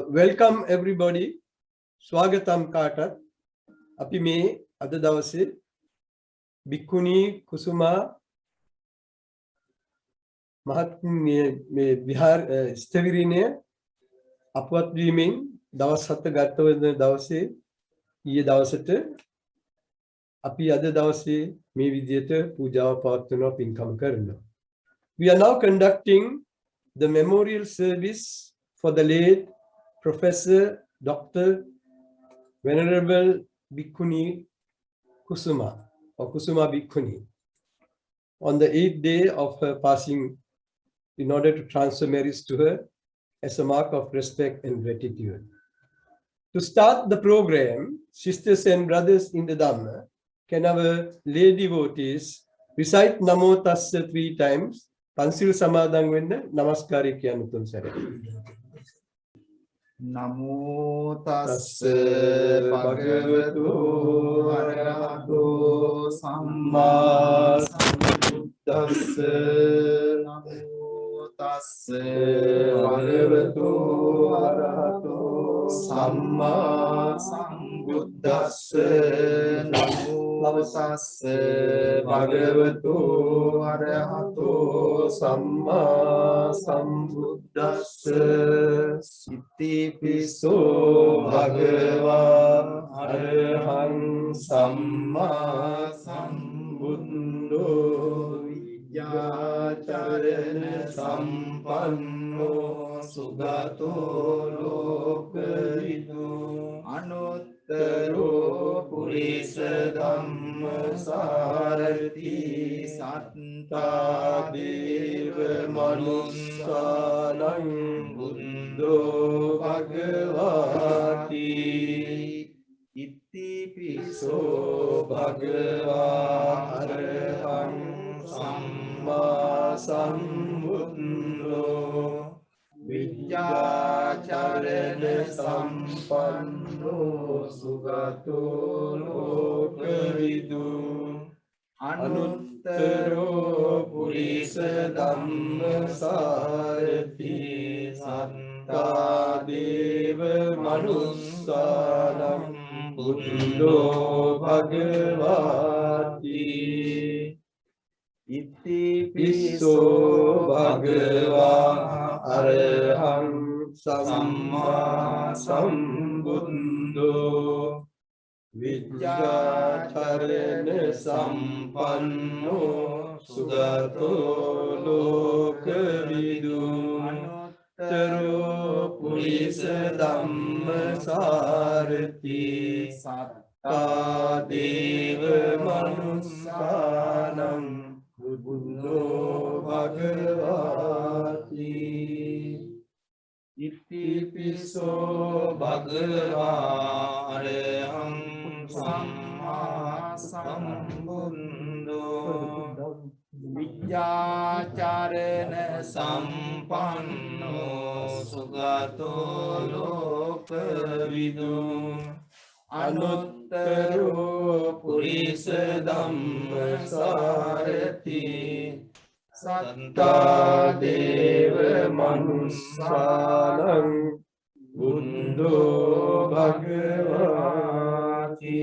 Welcome everybody. Swagatam Kata. Api me ada dawase Bhikkhuni Kusuma Mahatma Bihar Stavirine Apwat Dreaming Dawas Hatta Gato Dawase Ye Dawasate Api ada dawase me Vidyata Puja Partana Pinkam Karna. We are now conducting the memorial service for the late Professor Dr. Venerable Bhikkhuni Kusuma or Kusuma Bhikkhuni on the 8th day of her passing in order to transfer merits to her as a mark of respect and gratitude. To start the program, sisters and brothers in the Dhamma, can our lay devotees recite Namo Tassa 3 times? Pansil Samadang Wenna, Namaskari Kyanutun Sare. Namo tassa bhagavato arahato samma sambuddhassa. Namo tassa bhagavato arahato samma sambuddhassa. Namo tassa bhagavato arahato samma sambuddhassa. Piso Bhagava Arahang Samma Sambuddho Vijjacharana Sampanno Sugato Lokavidu Anuttaro Purisa Dhamma Sarati Satta Deva Manussanam Buddho Bhagavati Iti Piso Bhagava Arahang Samma Sambuddho Vijjacharana Sampanno Sugato Lokavidu Anuttaro Purisa Dhamma Sarati Satta Deva Manussanam Buddho Bhagavati Iti Piso Bhagava Arahang Samma Sambuddho Vijjacharana Sampanno Sugato Lokavidu Anuttaro Purisa Dhamma Sarati Satta Deva Manussanam Buddho Bhagavati Iti piso Bhagava Araham Samma Sambuddho Vidyacharana Sampanno Sugato Lokavidu Anuttaro Purisa Dhamma Sarati Satta Deva Manussanam Buddho Bhagavati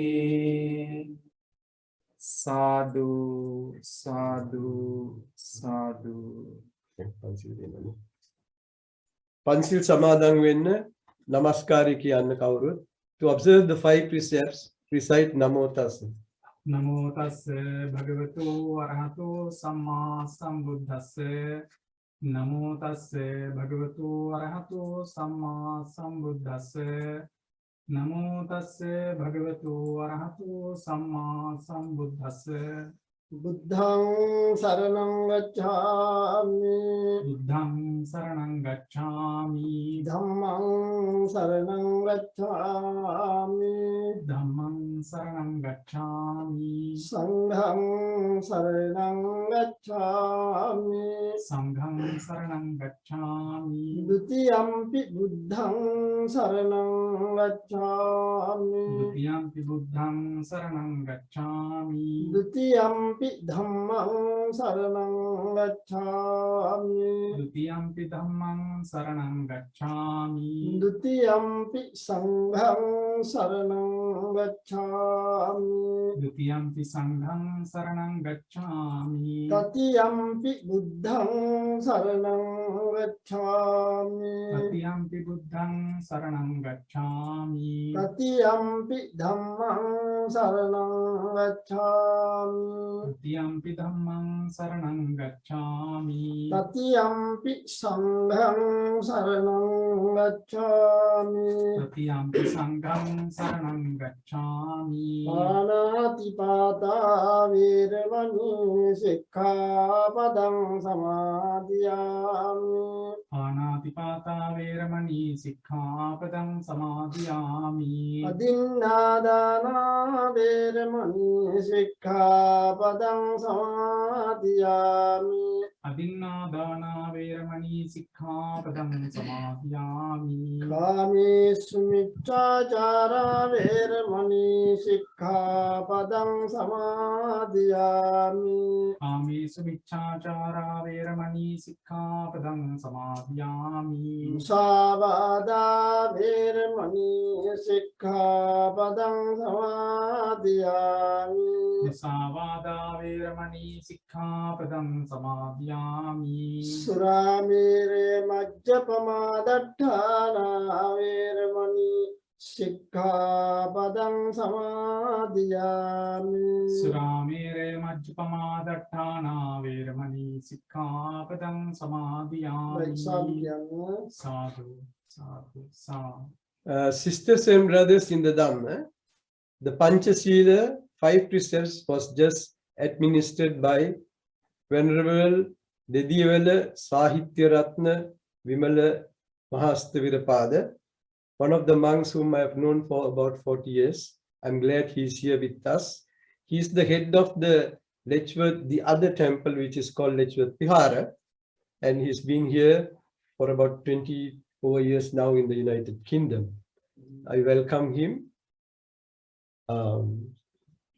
Sadhu Sadhu Sadhu පන්සිල් සමාදන් වෙන්න නමස්කාරය කියන්න කවුරුත්. To observe the 5 precepts, recite Namo Tassa. Namo tassa bhagavato arahato samma sambuddhassa. Namo tassa bhagavato arahato samma sambuddhassa. Namo tassa bhagavato arahato samma sambuddhassa. Buddhang saranam gacchami Buddhang saranam gacchami. Dhammang saranam gacchami Dhammang saranam gacchami. Sangham saranam gacchami Sangham saranam gacchami. Dutiyampi buddhang saranam gacchami Dutiyampi buddhang saranam gacchami. Dutiyampi dhammang saranam gacchami Dutiyampi dhammang saranam gacchami. Dutiyampi sangham saranam gacchami Dutiyampi sangham saranam gacchami. Tatiyampi buddhang saranam gacchami Tatiyampi buddhang saranam gacchami. Tatiyampi dhammang saranam gacchami Tatiyampi dhammang saranam gacchami. Tatiyampi sangham saranam gacchami Tatiyampi sangham saranam gacchami. Panatipata veramani sikkhapadam samadhiyami Panatipata veramani sikkhapadam samadhiyami. Adinādana veramani sikkhapadam samadhiyami Adinādana veramani sikkhapadam samadhiyami. Kāmesu miccācārā veramani sikkhapadam samadhiyami Kāmesu miccācārā veramani sikkhapadam samadhiyami. Musāvādā veramani sikkhapadam samadhiyami Musāvādā veramani sikkhapadam samadhiyami. Suramire majjapamādaṭṭhānā veramani sikkhapadam samadhiyami Suramire majjapamādaṭṭhānā veramani sikkhapadam samadhiyami. Sadhu කියන්න Sadhu, sadhu, sadhu. Sisters and brothers in the Dhamma, the Panchasila 5 precepts was just administered by Venerable Dediwala Sahitya Ratna Vimala Mahasthavirapada, one of the monks whom I have known for about 40 years. I'm glad he's here with us. He's the head of the Lechworth, the other temple which is called Lechworth Vihara, and he's been here for about 24 years now in the United Kingdom. I welcome him.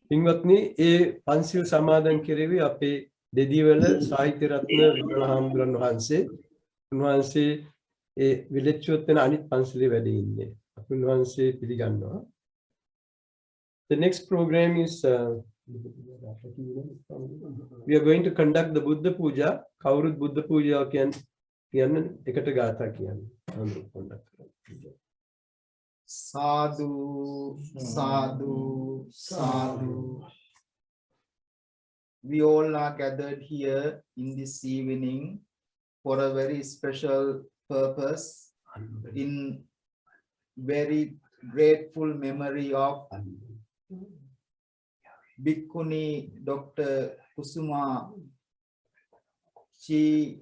පින්වත්නි ඒ පන්සිල් සමාදන් කෙරෙවි අපේ දෙදිවල සාහිත්‍ය රත්න විමලහාමුදුරන් වහන්සේ. උන්වහන්සේ ඒ විලෙච්චුවත් වෙන අනිත් පන්සිලේ වැඩ ඉන්නේ. අපි උන්වහන්සේ පිළිගන්නවා. The next program is we are going to conduct the Buddha Puja. කවුරුත් බුද්ධ පූජාව කියන්න එකට ගාථා කියන්න. Sadhu, sadhu, sadhu. We all are gathered here in this evening for a very special purpose, in very grateful memory of Bhikkhuni Dr. Kusuma. She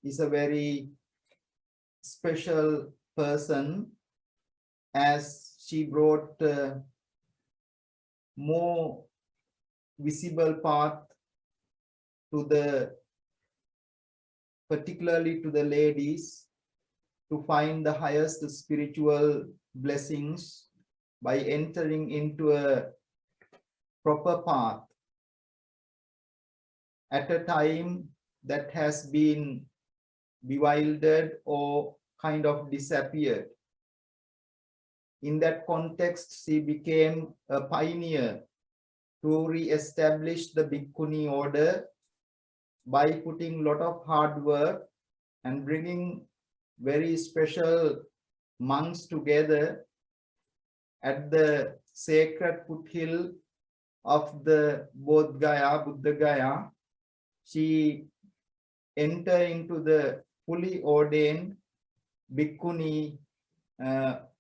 is a very special person as she brought more visible path to the, particularly to the ladies, to find the highest spiritual blessings by entering into a proper path at a time that has been bewildered or kind of disappeared. In that context, she became a pioneer to re-establish the Bhikkhuni order by putting a lot of hard work and bringing very special monks together at the sacred foothill of the Buddhagaya. She entered into the fully ordained Bhikkhuni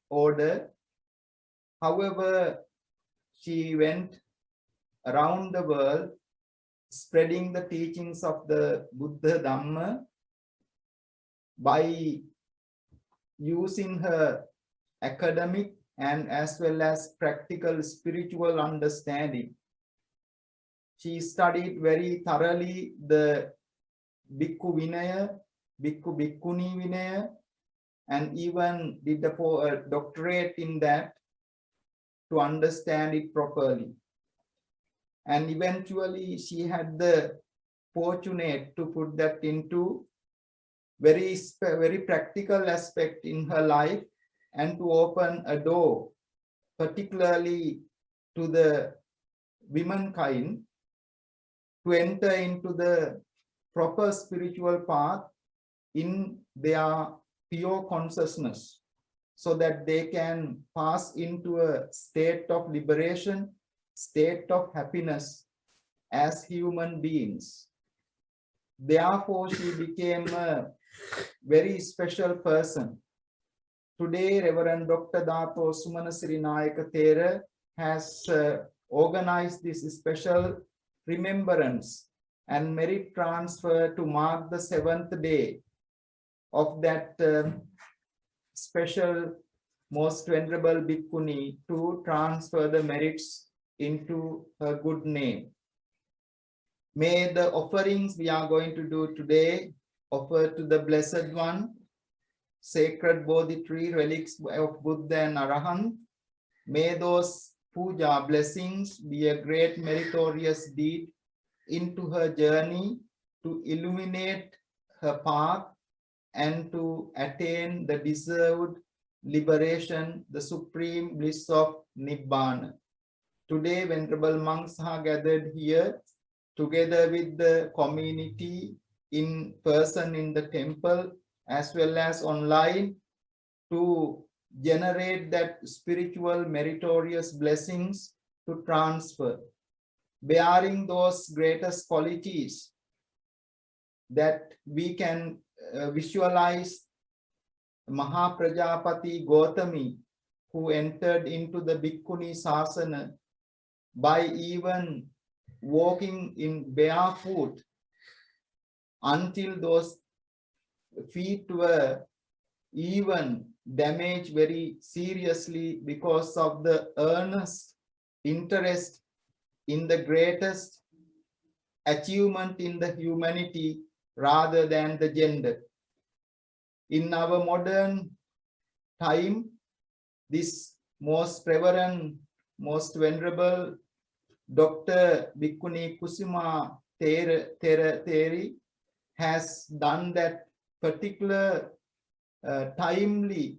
order. However, she went around the world spreading the teachings of the Buddha Dhamma by using her academic and as well as practical spiritual understanding. She studied very thoroughly the Bhikkhu Vinaya, Bhikkhu Bhikkhuni Vinaya, and even did a doctorate in that to understand it properly. And eventually she had the fortunate to put that into very practical aspect in her life and to open a door, particularly to the womankind, to enter into the proper spiritual path in their pure consciousness, so that they can pass into a state of liberation, state of happiness as human beings. Therefore, she became a very special person. Today, Reverend Dr. Dato Sumana Sri Nayaka Thera has organized this special remembrance and merit transfer to mark the 7th day of that special most venerable Bhikkhuni to transfer the merits into her good name. May the offerings we are going to do today offer to the Blessed One, sacred Bodhi tree, relics of Buddha and Arahant. May those puja blessings be a great meritorious deed into her journey to illuminate her path and to attain the deserved liberation, the supreme bliss of Nibbana. Today, venerable monks are gathered here together with the community in person in the temple as well as online to generate that spiritual meritorious blessings to transfer, bearing those greatest qualities that we can visualize. Maha Prajapati Gautami, who entered into the Bhikkhuni Sasana by even walking in barefoot until those feet were even damaged very seriously because of the earnest interest in the greatest achievement in the humanity rather than the gender. In our modern time, this most reverend, most venerable Dr. Bhikkhuni Kusuma Devendra has done that particular timely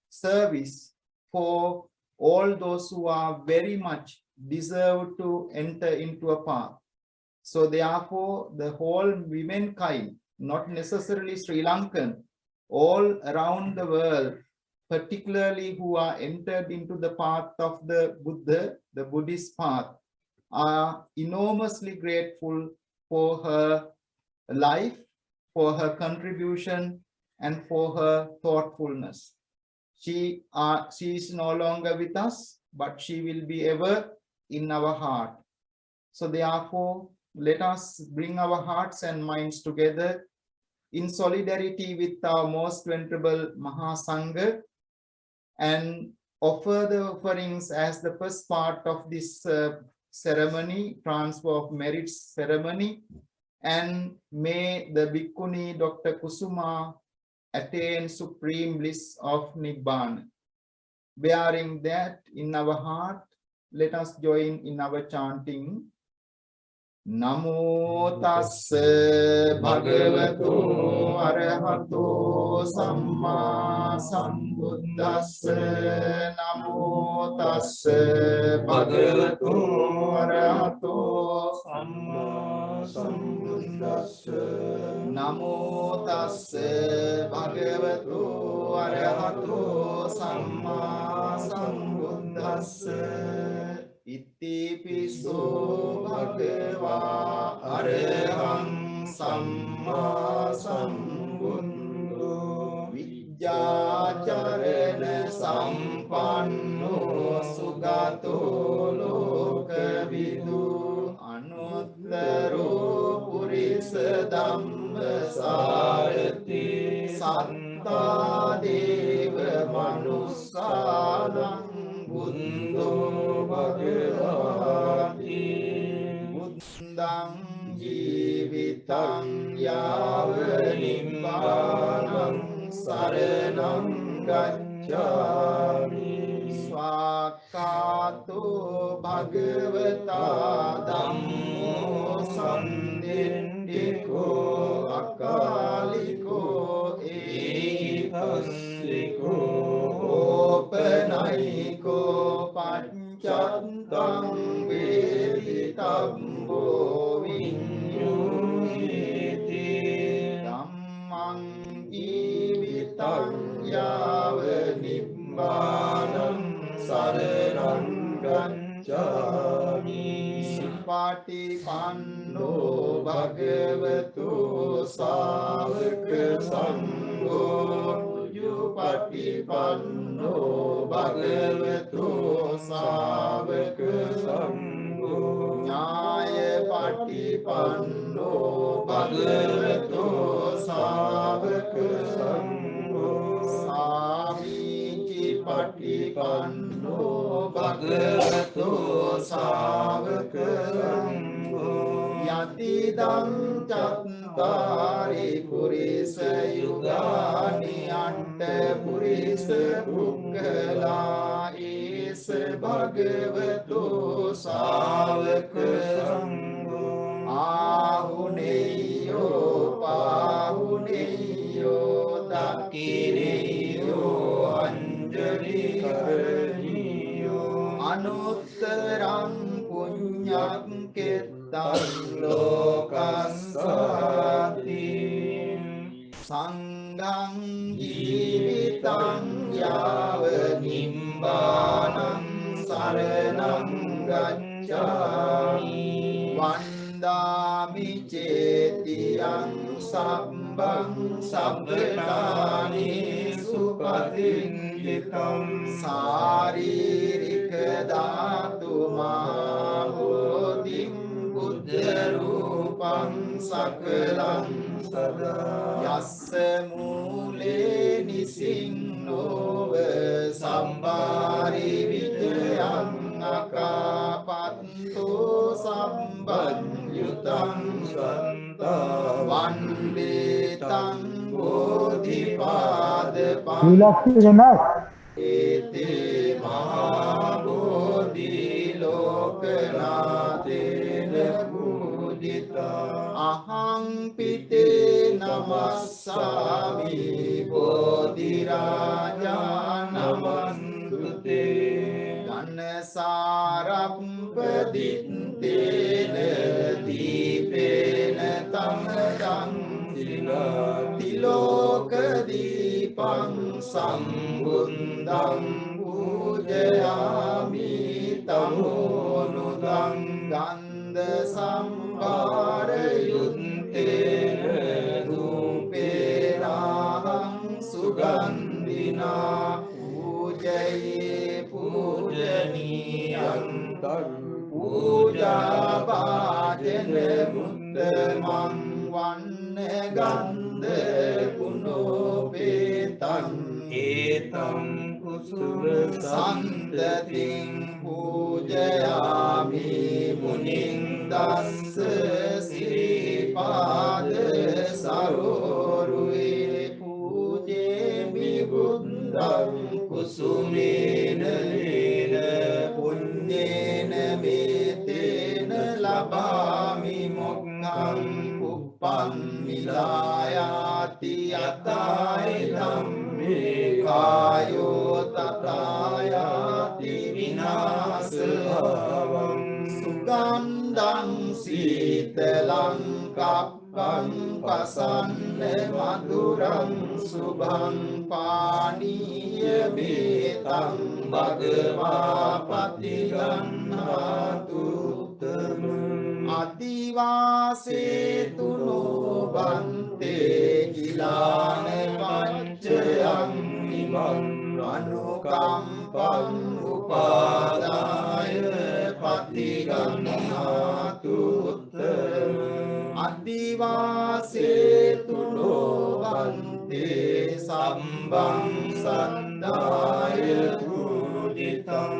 service for all those who are very much deserve to enter into a path. So therefore, the whole womankind, not necessarily Sri Lankan, all around the world, particularly who are entered into the path of the Buddha, the Buddhist path, are enormously grateful for her life, for her contribution and for her thoughtfulness. She is no longer with us, but she will be ever in our heart. So therefore, let us bring our hearts and minds together in solidarity with our most venerable Maha Sangha and offer the offerings as the first part of this ceremony, transfer of merits ceremony, and may the Bhikkhuni Dr. Kusuma attain supreme bliss of Nibbana. Bearing that in our heart, let us join in our chanting. Namo tassa bhagavato arahato samma sambuddhassa. Namo tassa bhagavato arahato samma sambuddhassa. Namo tassa bhagavato arahato samma sambuddhassa. Iti piso bhagava araham samma sambuddho vijjācarana sampanno sugato lokavidu anuttaro purisa dhamma sārati sattā deva manussanam buddho bhagavati buddhang jivitang yāva nibbānam saranam gacchāmi svakkato bhagavata dhammo sandindiko akaliko ekassiko opanayiko pancattam veditabbo vinyūhiti dhammang jivitang yāva nibbānam saranam gacchāmi supatipanno bhagavato sāvaka sangho patipanno bhagavato sāvaka sangho ñāya patipanno bhagavato sāvaka sangho sāmīci patipanno bhagavato sāvaka sangho yatidam cattari purisa yugani anta purisa pukkala esa bhagavato sāvaka sangho āhuneyo pāhuneyo dakineyo anjali karaniyo anuttarang punyam kettang lokasati sanghang jivitang yāva nibbānam saranam gacchāmi vandāmi cetiyang sabbang sabbāni supatinditam sāririka dhātu mahābodhim buddha rūpam sakalam sada yassa mūle nisingnova sambhāri vijayam akāpanto sambanyutam santa vandetam bodhipadapam ete Maha Bodhi Lokanatena Pujita aham pite namassami Bodhi Raja namantute ganasarappaditena dīpena tamadam tilokadīpam sambuddham pujayami tamonudam gandha sambhara yuttena rūpena Yantam Puja Bhajana Muddamang Vanna Gandha Punopetam Etam Kusuma Santating Pujayami Muning Dassa Siripada Sarorue Pujemi Buddham Kusumena Nena Punyena Metena Labami Mokkam Uppam Milayati Yatai Dhamme Kayo Tatayati Vinasabhavam Sugandham Sitalam Kappam Pasanna Madhuram Subham Paniya Betam Bhagava Patiganhatu Adivasetu no bante kilane paccayam imam anukampam upadaya patiganhatu Adivasetu no bante sambam saddaya pujitam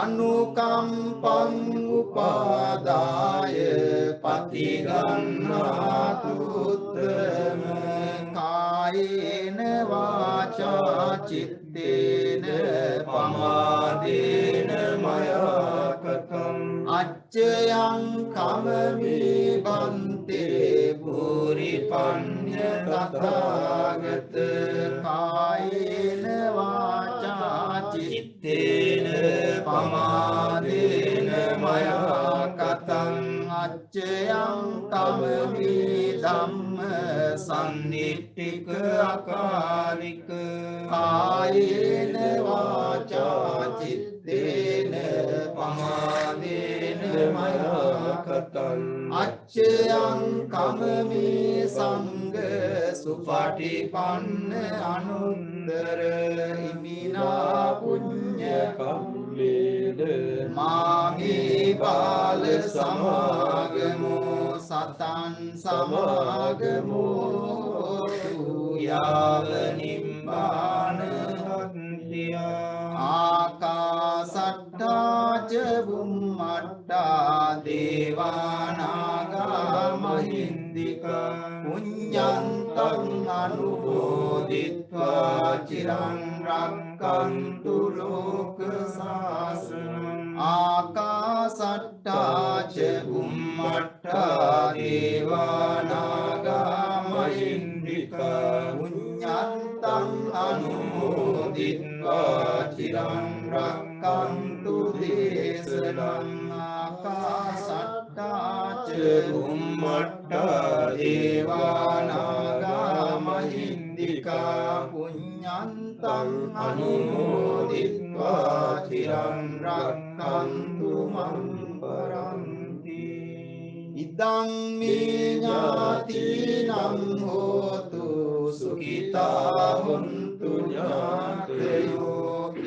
anukampam upadaya patiganhatu uttama kayena vaca cittena pamadena maya katam accayan kamami bante puripanya tathagata kayena vaca cittena pamadena maya katam accayan kamami dhamma sannittika akalika kayena vaca cittena pamadena maya katam accayan kamami sangha supatipanna anuttara imina punya Kammena Mami bala samagamo satan samagamo yava nibbana hantiya akasatta ca bummatta devanaga mahindika punyantang anumoditva cirang rakkantu loka sasanam akasatta ca bummatta devanaga mahindika punyantang anumoditva cirang rakkantu desanam akasatta ca bummatta devanaga mahindika punyantang anumoditva cirang rakkantu mam paranti idang me ñātīnam hotu sukita hontu ñātayo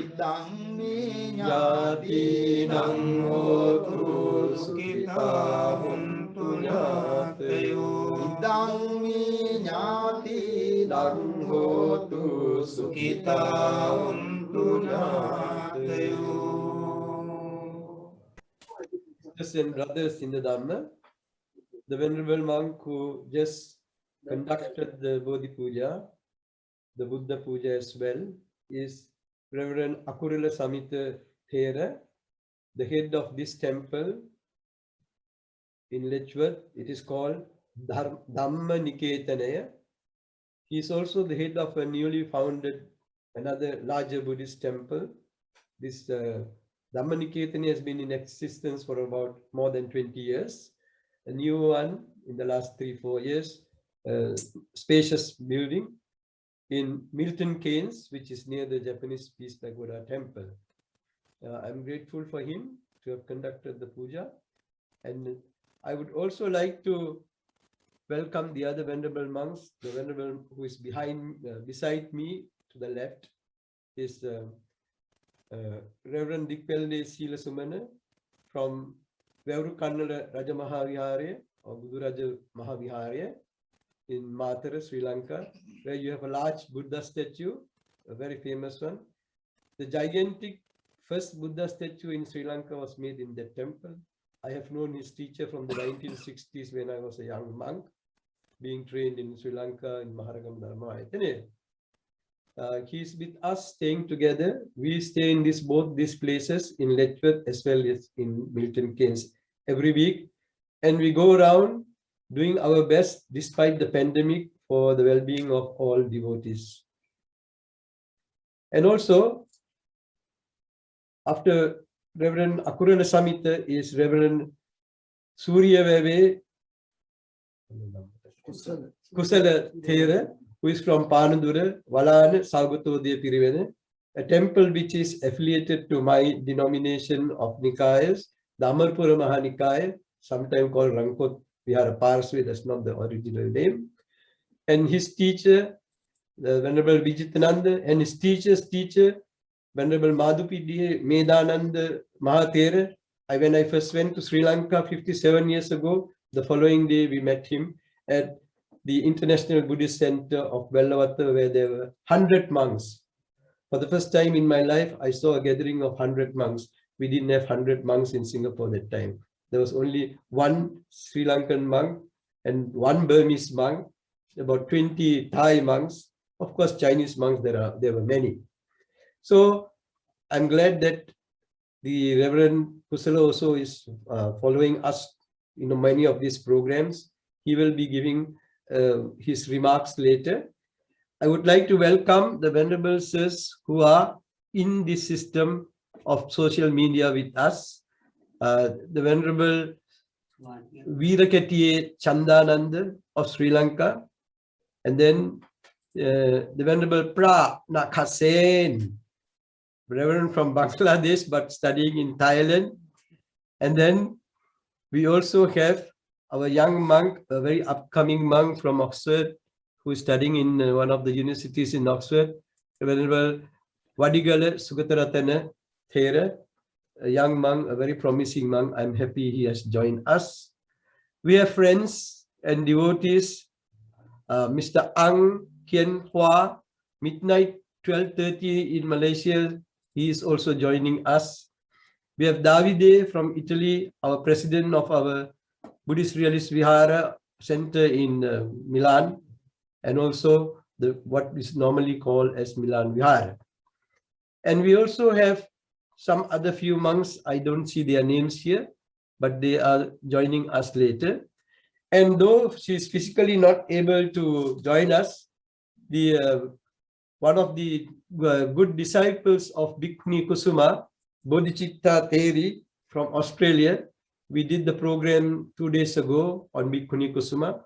idang me ñātīnam hotu sukita hontu ñātayo idang me ñātīnam hotu sukita hontu ñātayo. Sisters and brothers in the Dhamma, the Venerable monk who just conducted the Bodhi Puja, the Buddha Puja as well, is Reverend Akurila Samita Thera, the head of this temple in Letchworth. It is called Dhamma Niketanaya. He is also the head of a newly founded another larger Buddhist temple. This Dhamma Niketanaya has been in existence for about more than 20 years. A new one in the last 3-4 years, spacious building in Milton Keynes, which is near the Japanese Peace Pagoda temple. I'm grateful for him to have conducted the puja, and I would also like to welcome the other venerable monks. The venerable who is beside me to the left is Reverend Dikwelde Sila Sumana from Veuru Kannada Raja Mahaviharya or Budu Raja Mahaviharya in Matara, Sri Lanka, where you have a large Buddha statue, a very famous one. The gigantic first Buddha statue in Sri Lanka was made in that temple. I have known his teacher from the 1960s when I was a young monk, being trained in Sri Lanka in Maharagam Dharma. He's with us, staying together. We stay in both these places in Letchworth as well as in Milton Keynes every week. And we go around doing our best despite the pandemic for the well-being of all devotees. And also, after Reverend Akurana Samita is Reverend Surya Veve Kusala Thera, who is from Panadura, Valana, Sagatodaya Pirivene, a temple which is affiliated to my denomination of Nikayas, the Amarpura Mahanikaya, sometimes called Rankot Vihara Parsvi, that's not the original name. And his teacher, the Venerable Vijitananda, and his teacher's teacher, Venerable Madhupidi Medananda Mahathera. When I first went to Sri Lanka 57 years ago, the following day we met him at the International Buddhist Center of Bellavata, where there were 100 monks. For the first time in my life, I saw a gathering of 100 monks. We didn't have 100 monks in Singapore that time. There was only one Sri Lankan monk and one Burmese monk, about 20 Thai monks. Of course, Chinese monks, there were many. So I'm glad that the Reverend Kusala also is following us in many of these programs. He will be giving his remarks later. I would like to welcome the Venerable Sirs who are in this system of social media with us. The Venerable Veeraketiye Chandananda of Sri Lanka, and then the Venerable Pra Nakasen, Reverend from Bangladesh but studying in Thailand. And then we also have our young monk, a very upcoming monk from Oxford, who is studying in one of the universities in Oxford, the Venerable Wadigala Sugataratana Thera, a young monk, a very promising monk. I'm happy he has joined us. We have friends and devotees, Mr. Ang Kien Hua, midnight 12:30 in Malaysia. He is also joining us. We have Davide from Italy, our president of our Buddhist Realist Vihara Center in Milan, and also what is normally called as Milan Vihara. And we also have some other few monks. I don't see their names here, but they are joining us later. And though she is physically not able to join us, one of the good disciples of Bhikkhuni Kusuma, Bodhicitta Theri from Australia, we did the program 2 days ago on Bhikkhuni Kusuma,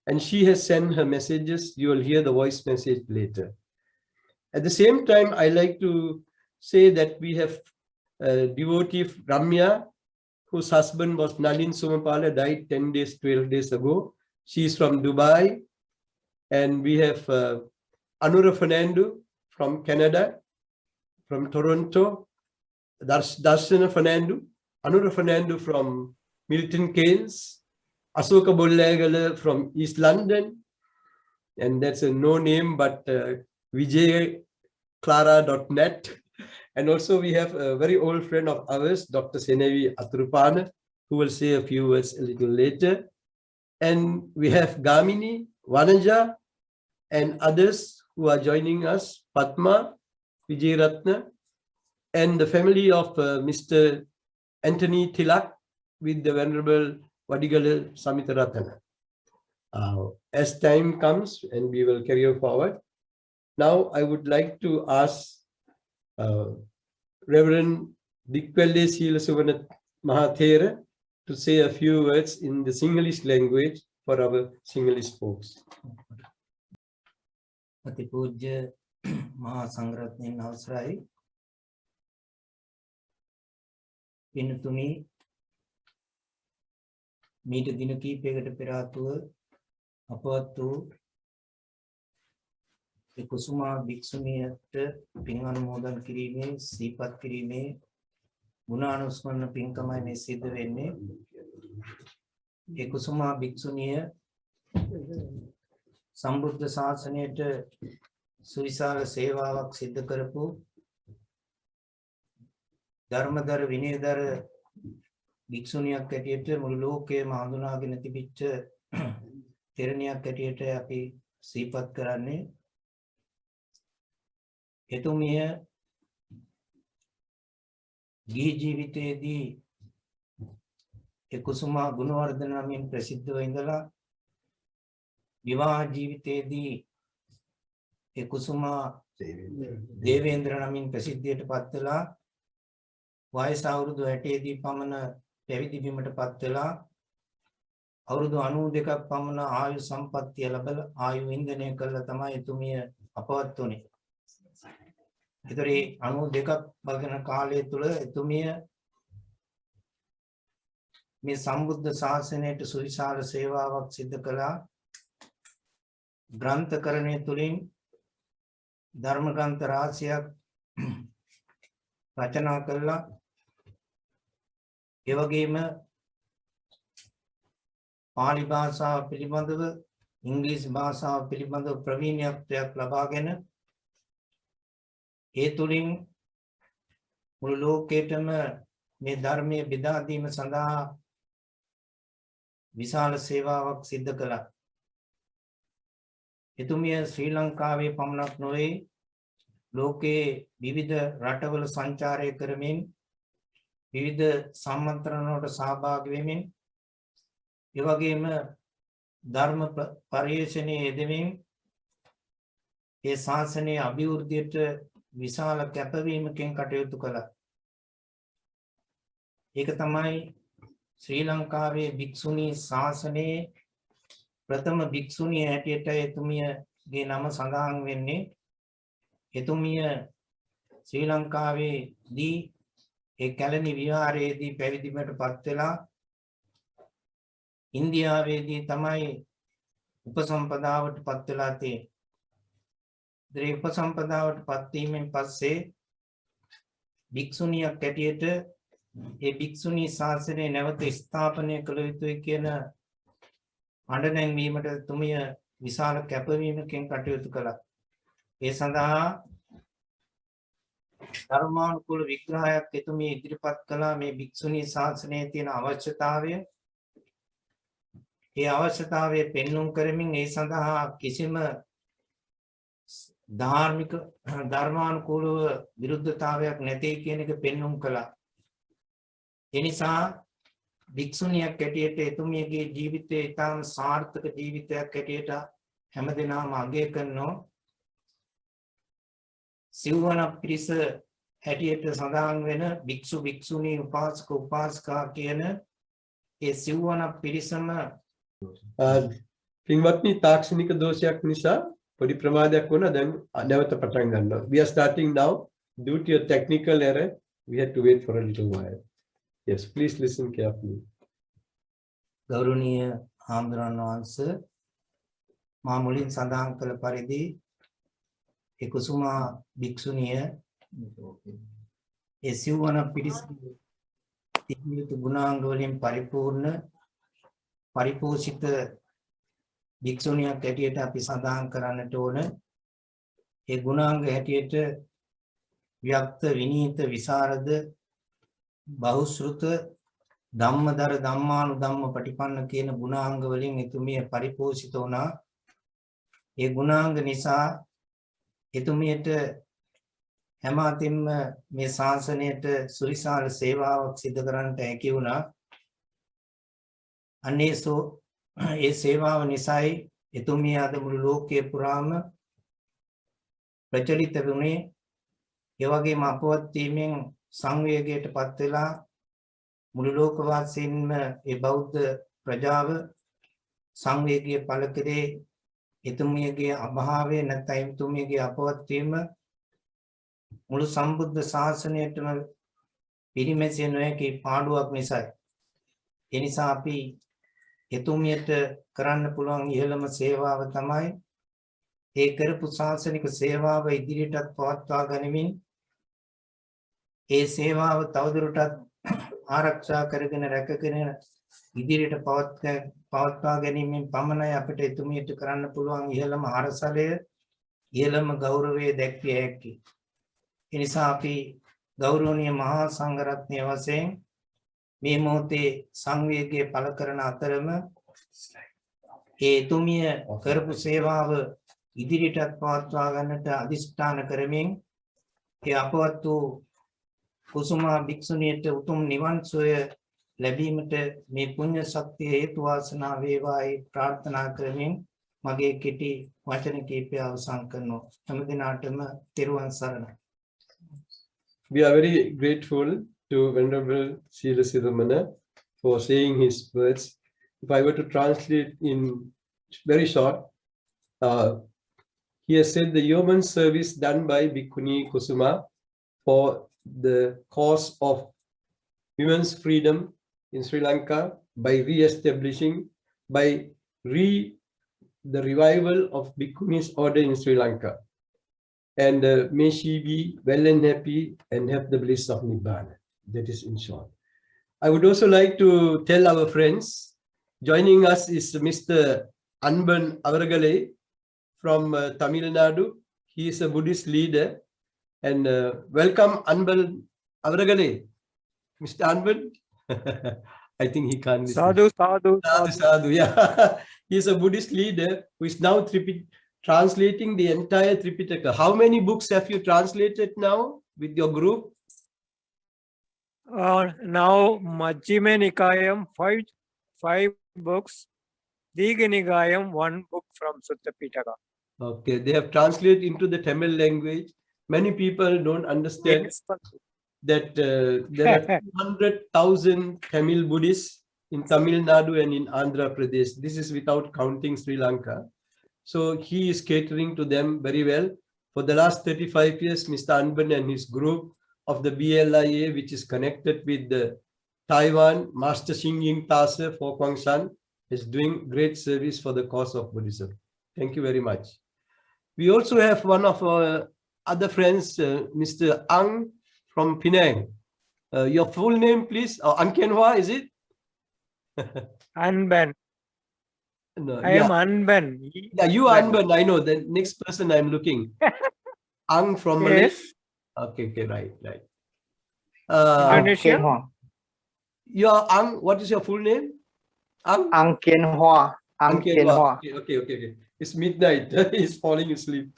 and she has sent her messages. You will hear the voice message later. At the same time, I like to say that we have devotee Ramya, whose husband was Nalin Sumapala, died 10 days, 12 days ago. She is from Dubai. And we have Anura Fernando from Canada, from Toronto, Darshana Fernando, Anura Fernando from Milton Keynes, Asoka Bollegala from East London, and that's a no name, but vijayclara.net. And also we have a very old friend of ours, Dr. Senevi Aturupana, who will say a few words a little later. And we have Gamini, Vanaja, and others who are joining us, Padma, Vijay Ratna, and the family of Mr. Anthony Tilak with the Venerable Vadigala Samitaratana. As time comes, and we will carry forward, now I would like to ask Reverend Dikwelde Sila Suvana Mahathera to say a few words in the Sinhalese language for our Sinhalese folks. Atipujya Maha Sangratnin Avasrai Pinutuni Meet Dinuki Pegata Piratu Apatu Kusuma භික්ෂුණියට පින් අනුමෝදන් කිරීමේ සීපත් කිරීමේ ගුණානුස්මරණ පින්කමයි මේ සිද්ධ වෙන්නේ. කුසුමා භික්ෂුණිය සම්බුද්ධ ශාසනයට සුවිශාල සේවාවක් සිද්ධ කරපු ධර්මදර විනයදර භික්ෂුණියක් ඇටියට මුළු ලෝකයේම හඳුනාගෙන තිබිච්ච තෙරණියක් ඇටියට අපි සිහිපත් කරන්නේ. එතුමිය ගිහි ජීවිතයේදී කුසුමා ගුණවර්ධන නමින් ප්‍රසිද්ධව ඉඳලා විවාහ ජීවිතයේදී කුසුමා දේවේන්ද්‍ර නමින් ප්‍රසිද්ධියට පත් වෙලා වයස අවුරුදු 60 දී පමණ පැවිදි වීමට පත් වෙලා අවුරුදු 92ක් පමණ ආයු සම්පත්තිය ලැබලා ආයු වින්දනය කළා තමයි එතුමිය අපවත් වුනේ. ඒතරේ 92ක් වගන කාලය තුල එතුමිය මේ සම්බුද්ධ ශාසනයට සුවිශාල සේවාවක් සිදු කළා. ග්‍රන්ථකරණය තුලින් ධර්ම ග්‍රන්ථ රාශියක් රචනා කළා. ඒ වගේම පාලි භාෂාව පිළිබඳව ඉංග්‍රීසි භාෂාව පිළිබඳව ප්‍රවීණත්වයක් ලබාගෙන ඒ තුලින් මුළු ලෝකයටම මේ ධර්මයේ බෙදා දීම සඳහා විශාල සේවාවක් සිදු කළා. එතුමිය ශ්‍රී ලංකාවේ පමණක් නොවේ ලෝකයේ විවිධ රටවල සංචාරය කරමින් විවිධ සම්මන්ත්‍රණ වලට සහභාගී වෙමින් ඒ වගේම ධර්ම පරිශ්‍රණයේ යෙදෙමින් ඒ ශාසනයේ අභිවෘද්ධියට විශාල කැපවීමකින් කටයුතු කළා. ඒක තමයි ශ්‍රී ලංකාවේ භික්ෂුණී ශාසනයේ ප්‍රථම භික්ෂුණිය හැටියට එතුමියගේ නම සඳහන් වෙන්නේ. එතුමිය ශ්‍රී ලංකාවේදී ඒ කැලණි විහාරයේදී පැවිදි වීමට පත් වෙලා ඉන්දියාවේදී තමයි උපසම්පදාවට පත් වෙලා තියෙන්නේ. ඒ උපසම්පදාවට පත් වීමෙන් පස්සේ භික්ෂුණියක් හැටියට ඒ භික්ෂුණී ශාසනය නැවත ස්ථාපනය කළ යුතුයි කියන අඬ නැංවීමට එතුමිය විශාල කැපවීමකින් කටයුතු කළා. ඒ සඳහා ධර්මානුකූල විග්‍රහයක් එතුමිය ඉදිරිපත් කළා මේ භික්ෂුණී ශාසනයේ තියෙන අවශ්‍යතාවය. ඒ අවශ්‍යතාවය පෙන්눔 කරමින් ඒ සඳහා කිසිම ධාර්මික ධර්මානුකූලව විරුද්ධතාවයක් නැtei කියන එක පෙන්눔 කළා. ඒ නිසා භික්ෂුණියක් හැටියට එතුමියගේ ජීවිතය ඉතාම සාර්ථක ජීවිතයක් හැටියට හැමදෙනාම අගය කරනවා. සිව්වන පිරිස හැටියට සඳහන් වෙන භික්ෂු භික්ෂුණී උපාසක උපාසිකා කියන ඒ සිව්වන පිරිසම පින්වත්නි තාක්ෂණික දෝෂයක් නිසා පොඩි ප්‍රමාදයක් වුණා. දැන් නැවත පටන් ගන්නවා. We are starting now. Due to a technical error, we had to wait for a little while. Yes, please listen carefully. ගෞරවනීය හාමුදුරන් වහන්සේ මා මුලින් සඳහන් කළ පරිදි කුසුමා භික්ෂුණිය ඒ සිව්වන පිරිස තිබියුතු ගුණාංග වලින් පරිපූර්ණ පරිපෝෂිත භික්ෂුණියක් හැටියට අපි සඳහන් කරන්නට ඕන. ඒ ගුණාංග හැටියට ව්‍යක්ත විනීත විසරද බහුශෘත ධම්මදර ධම්මානුධම්ම පටිපන්න කියන ගුණාංග වලින් එතුමිය පරිපෝෂිත වුණා. ඒ ගුණාංග නිසා එතුමියට හැම අතින්ම මේ ශාසනයට සුවිශාල සේවාවක් සිදු කරන්නට හැකි වුණා. ඒ සේවාව නිසායි එතුමිය අද මුළු ලෝකයේ පුරාම ප්‍රචලිත වුණේ. ඒ වගේම අපවත් වීමෙන් සංවේගයට පත් වෙලා මුළු ලෝක වාසීන්ම ඒ බෞද්ධ ප්‍රජාව සංවේගයේ පළ කෙරේ එතුමියගේ අභාවය නැත්නම් එතුමියගේ අපවත් වීම මුළු සම්බුද්ධ ශාසනයටම පිරිමැසිය නොහැකි පාඩුවක් නිසායි. ඒ නිසා අපි එතුමියට කරන්න පුළුවන් ඉහළම සේවාව තමයි ඒ කරපු ශාසනික සේවාව ඉදිරියටත් පවත්වා ගනිමින් ඒ සේවාව තවදුරටත් ආරක්ෂා කරගෙන රැකගෙන ඉදිරියට පවත්වා ගැනීමෙන් පමණයි අපිට එතුමියට කරන්න පුළුවන් ඉහළම අරසලය ඉහළම ගෞරවය දැක්විය හැකි. ඒ නිසා අපි ගෞරවනීය මහා සංඝරත්නය වශයෙන් මේ මොහොතේ සංවේගය පළ කරන අතරම ඒ එතුමිය කරපු සේවාව ඉදිරියටත් පවත්වා ගන්නට අදිෂ්ඨාන කරමින් ඒ අපවත් වූ කුසුමා භික්ෂුණියට උතුම් නිවන් සුවය ලැබීමට මේ පුණ්‍ය ශක්තිය හේතු වාසනා වේවායි ප්‍රාර්ථනා කරමින් මගේ කෙටි වචන කීපය අවසන් කරනවා. හැම දිනාටම තෙරුවන් සරණයි. We are very grateful to Venerable Sila Siramana for saying his words. If I were to translate in very short, he has said the yeoman service done by Bhikkhuni Kusuma for the cause of women's freedom in Sri Lanka by re-establishing, by the revival of Bhikkhuni's order in Sri Lanka. And may she be well and happy and have the bliss of Nibbana. That is in short. I would also like to tell our friends, joining us is Mr. Anban Avaragale from Tamil Nadu. He is a Buddhist leader. And welcome Anban Avaragale. Mr. Anban. I think he can't listen. Sadhu. Yeah. He is a Buddhist leader who is now translating the entire Tripitaka. How many books have you translated now with your group? Now Majjhima Nikayam 5 books, Digha Nikayam 1 book from Sutta Pitaka. Okay, they have translated into the Tamil language. Many people don't understand that there are 200,000 Tamil Buddhists in Tamil Nadu and in Andhra Pradesh. This is without counting Sri Lanka. So he is catering to them very well. For the last 35 years, Mr. Anban and his group of the BLIA, which is connected with the Taiwan, Master Xingying Tase for Kwangshan, is doing great service for the cause of Buddhism. Thank you very much. We also have one of our other friends, Mr. Ang from Penang. Your full name, please. Ang Kien Hua, is it? Anban. No, I am Anban. Yeah, you Anban. I know. The next person I'm looking. Ang from Malaysia. Yes. Okay, right. Indonesia. Your Ang, what is your full name? Ang Kien Hua. Ang Kien Hua. Okay. It's midnight. He's falling asleep.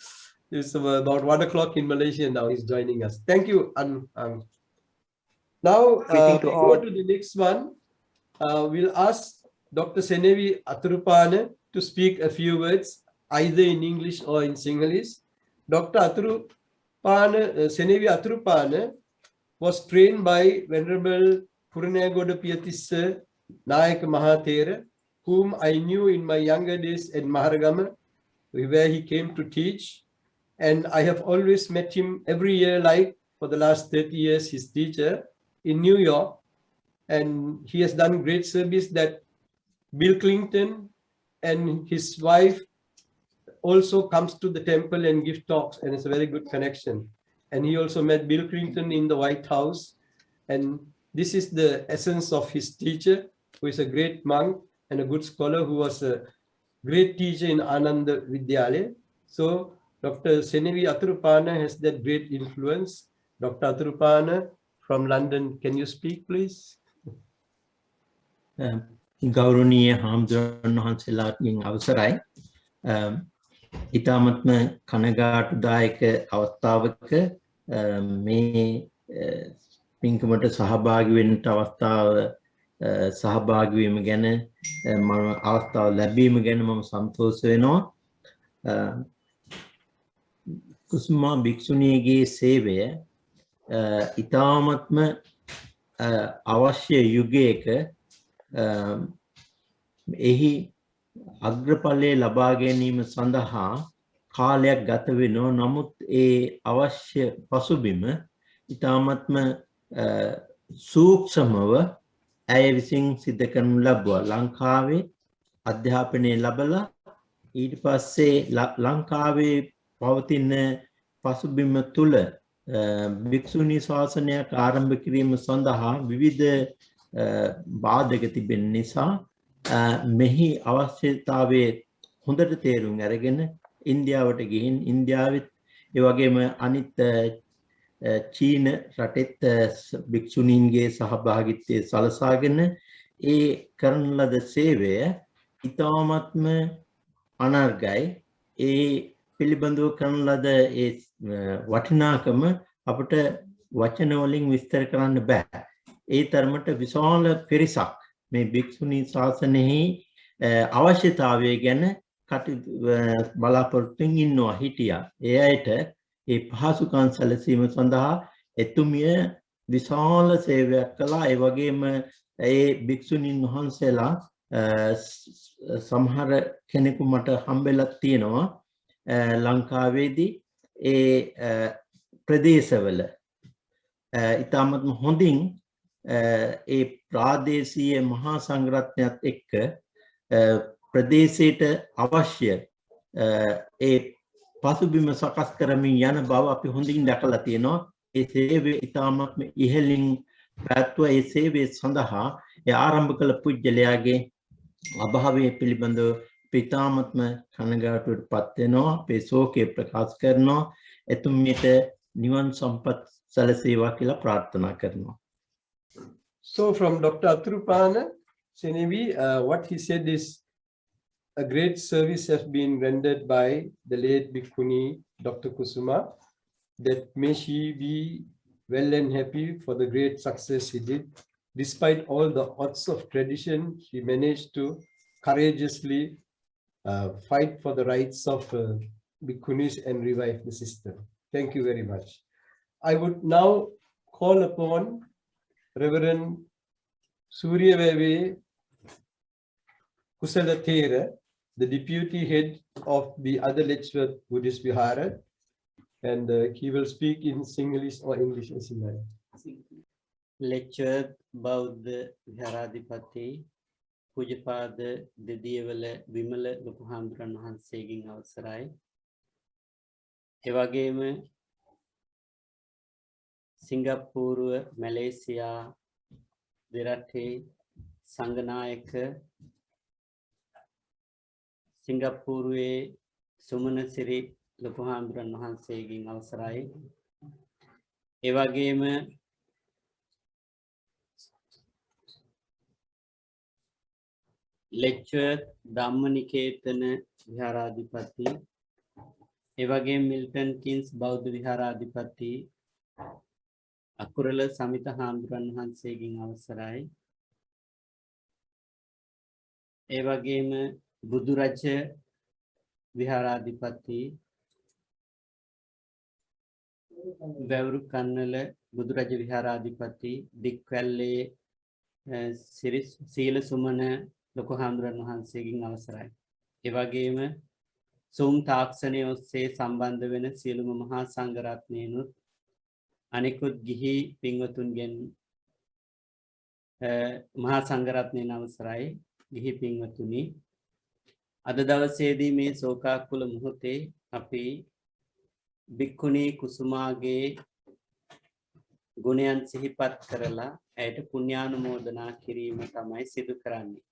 It's about 1 o'clock in Malaysia now. He's joining us. Thank you, Ang. Now, go to the next one. We'll ask Dr. Senevi Athrupana to speak a few words, either in English or in Sinhalese. Dr. Senevi Athrupana was trained by Venerable Puranagoda Piyatissa Nayaka Mahathera, whom I knew in my younger days at Maharagama, where he came to teach. And I have always met him every year, like for the last 30 years, his teacher in New York. And he has done great service that Bill Clinton and his wife also comes to the temple and give talks, and it's a very good connection. And he also met Bill Clinton in the White House. And this is the essence of his teacher, who is a great monk and a good scholar who was a great teacher in Ananda Vidyalaya. So Dr. Senevi Athrupana has that great influence. Dr. Athrupana from London, can you speak, please? ගෞරවනීය හාමුදුරන් වහන්සේලාගෙන් අවසරයි. ඊටමත්ම කනගාටුදායක අවස්ථාවක මේ පින්කමට සහභාගී වෙන්නට සහභාගී වීම ගැන මම අවස්ථාව ලැබීම ගැන මම සන්තෝෂ වෙනවා. කුසුමා භික්ෂුණියගේ සේවය ඊටමත්ම අවශ්‍ය යුගයක එහි අග්‍රඵලයේ ලබා ගැනීම සඳහා කාලයක් ගත වෙනවා. නමුත් ඒ අවශ්‍ය පසුබිම ඊටමත්ම සූක්ෂමව ඇය විසින් සිදු කරනු ලැබුවා. ලංකාවේ අධ්‍යාපනය ලැබලා ඊට පස්සේ ලංකාවේ පවතින පසුබිම තුල භික්ෂුණී ශාසනයක් ආරම්භ කිරීම සඳහා විවිධ බාධක තිබෙන නිසා මෙහි අවශ්‍යතාවයේ හොඳට තේරුම් අරගෙන ඉන්දියාවට ගිහින් ඉන්දියාවෙත් ඒ වගේම අනිත් චීන රටෙත් භික්ෂුණීන්ගේ සහභාගීත්වය සලසාගෙන ඒ කරන ලද සේවය ඊටාත්ම අනර්ගයි ඒ පිළිබඳව කරන ලද ඒ වටිනාකම අපට වචන වලින් විස්තර කරන්න බෑ. ඒ තරමට විශාල පිරිසක් මේ භික්ෂුණී ශාසනයෙහි අවශ්‍යතාවය ගැන බලාපොරොත්තුෙන් ඉන්නවා හිටියා. ඒ අයට ඒ පහසුකම් සැලසීම සඳහා එතුමිය විශාල සේවයක් කළා. ඒ වගේම ඒ භික්ෂුණීන් වහන්සේලා සමහර කෙනෙකු මට හම්බෙලා තියෙනවා ලංකාවේදී ඒ ප්‍රදේශවල ඉතාමත්ම හොඳින් ඒ ප්‍රාදේශීය මහා සංඝරත්නයත් එක්ක ප්‍රදේශයට අවශ්‍ය ඒ පසුබිම සකස් කරමින් යන බව අපි හොඳින් දැකලා තියෙනවා. ඒ සේවය ඉතාමත්ම ඉහළින් පැවැත්ව ඒ සේවය සඳහා ඒ ආරම්භ කළ පුජ්‍යලයාගේ අභාවය පිළිබඳව ඉතාමත්ම කනගාටුවටපත් වෙනවා. අපේ ශෝකය ප්‍රකාශ කරනවා. එතුමියට නිවන් සම්පත් සැලසේවා කියලා ප්‍රාර්ථනා කරනවා. So from Dr. Atrupana Senevi, what he said is a great service has been rendered by the late Bhikkhuni Dr. Kusuma, that may she be well and happy for the great success he did. Despite all the odds of tradition, he managed to courageously fight for the rights of Bhikkhunis and revive the system. Thank you very much. I would now call upon Reverend Suryaveve Kusalathera, the deputy head of the other Letchworth Buddhist Vihara, and he will speak in Sinhalese or English as he likes. Letchworth Bauddha Viharadipati Pujapad Dediyawala Vimala Lokuhamduran Wahansegeන් අවසරයි. ඒ වගේම සිංගප්පූරුව Malaysia දෙරටේ සංඝනායක සිංගප්පූරුවේ Sumanasiri ලොකුහාමුදුරන් වහන්සේගෙන් අවසරයි. ඒ වගේම Letchworth ධම්මනිකේතන විහාරාධිපති, ඒ වගේම Milton කින්ස් බෞද්ධ විහාරාධිපති අකුරල සමිත හාමුදුරන් වහන්සේගෙන් අවසරයි. ඒ වගේම බුදුරජ විහාරාධිපති වැවරු කන්නල බුදුරජ විහාරාධිපති දික්වැල්ලේ සීල සුමන ලොකු හාමුදුරන් වහන්සේගෙන් අවසරයි. ඒ වගේම සූම් තාක්ෂණය ඔස්සේ සම්බන්ධ වෙන සියලුම මහා සංඝරත්නයනුත් අනිකුත් ගිහි පින්වතුන්ගෙන් මහා සංඝරත්නයන් අවසරයි. ගිහි පින්වතුනි, අද දවසේදී මේ ශෝකාකුල මොහොතේ අපි භික්ඛුනි කුසුමාගේ ගුණයන් සිහිපත් කරලා ඇයට පුණ්‍යානුමෝදනා කිරීම තමයි සිදු කරන්නේ.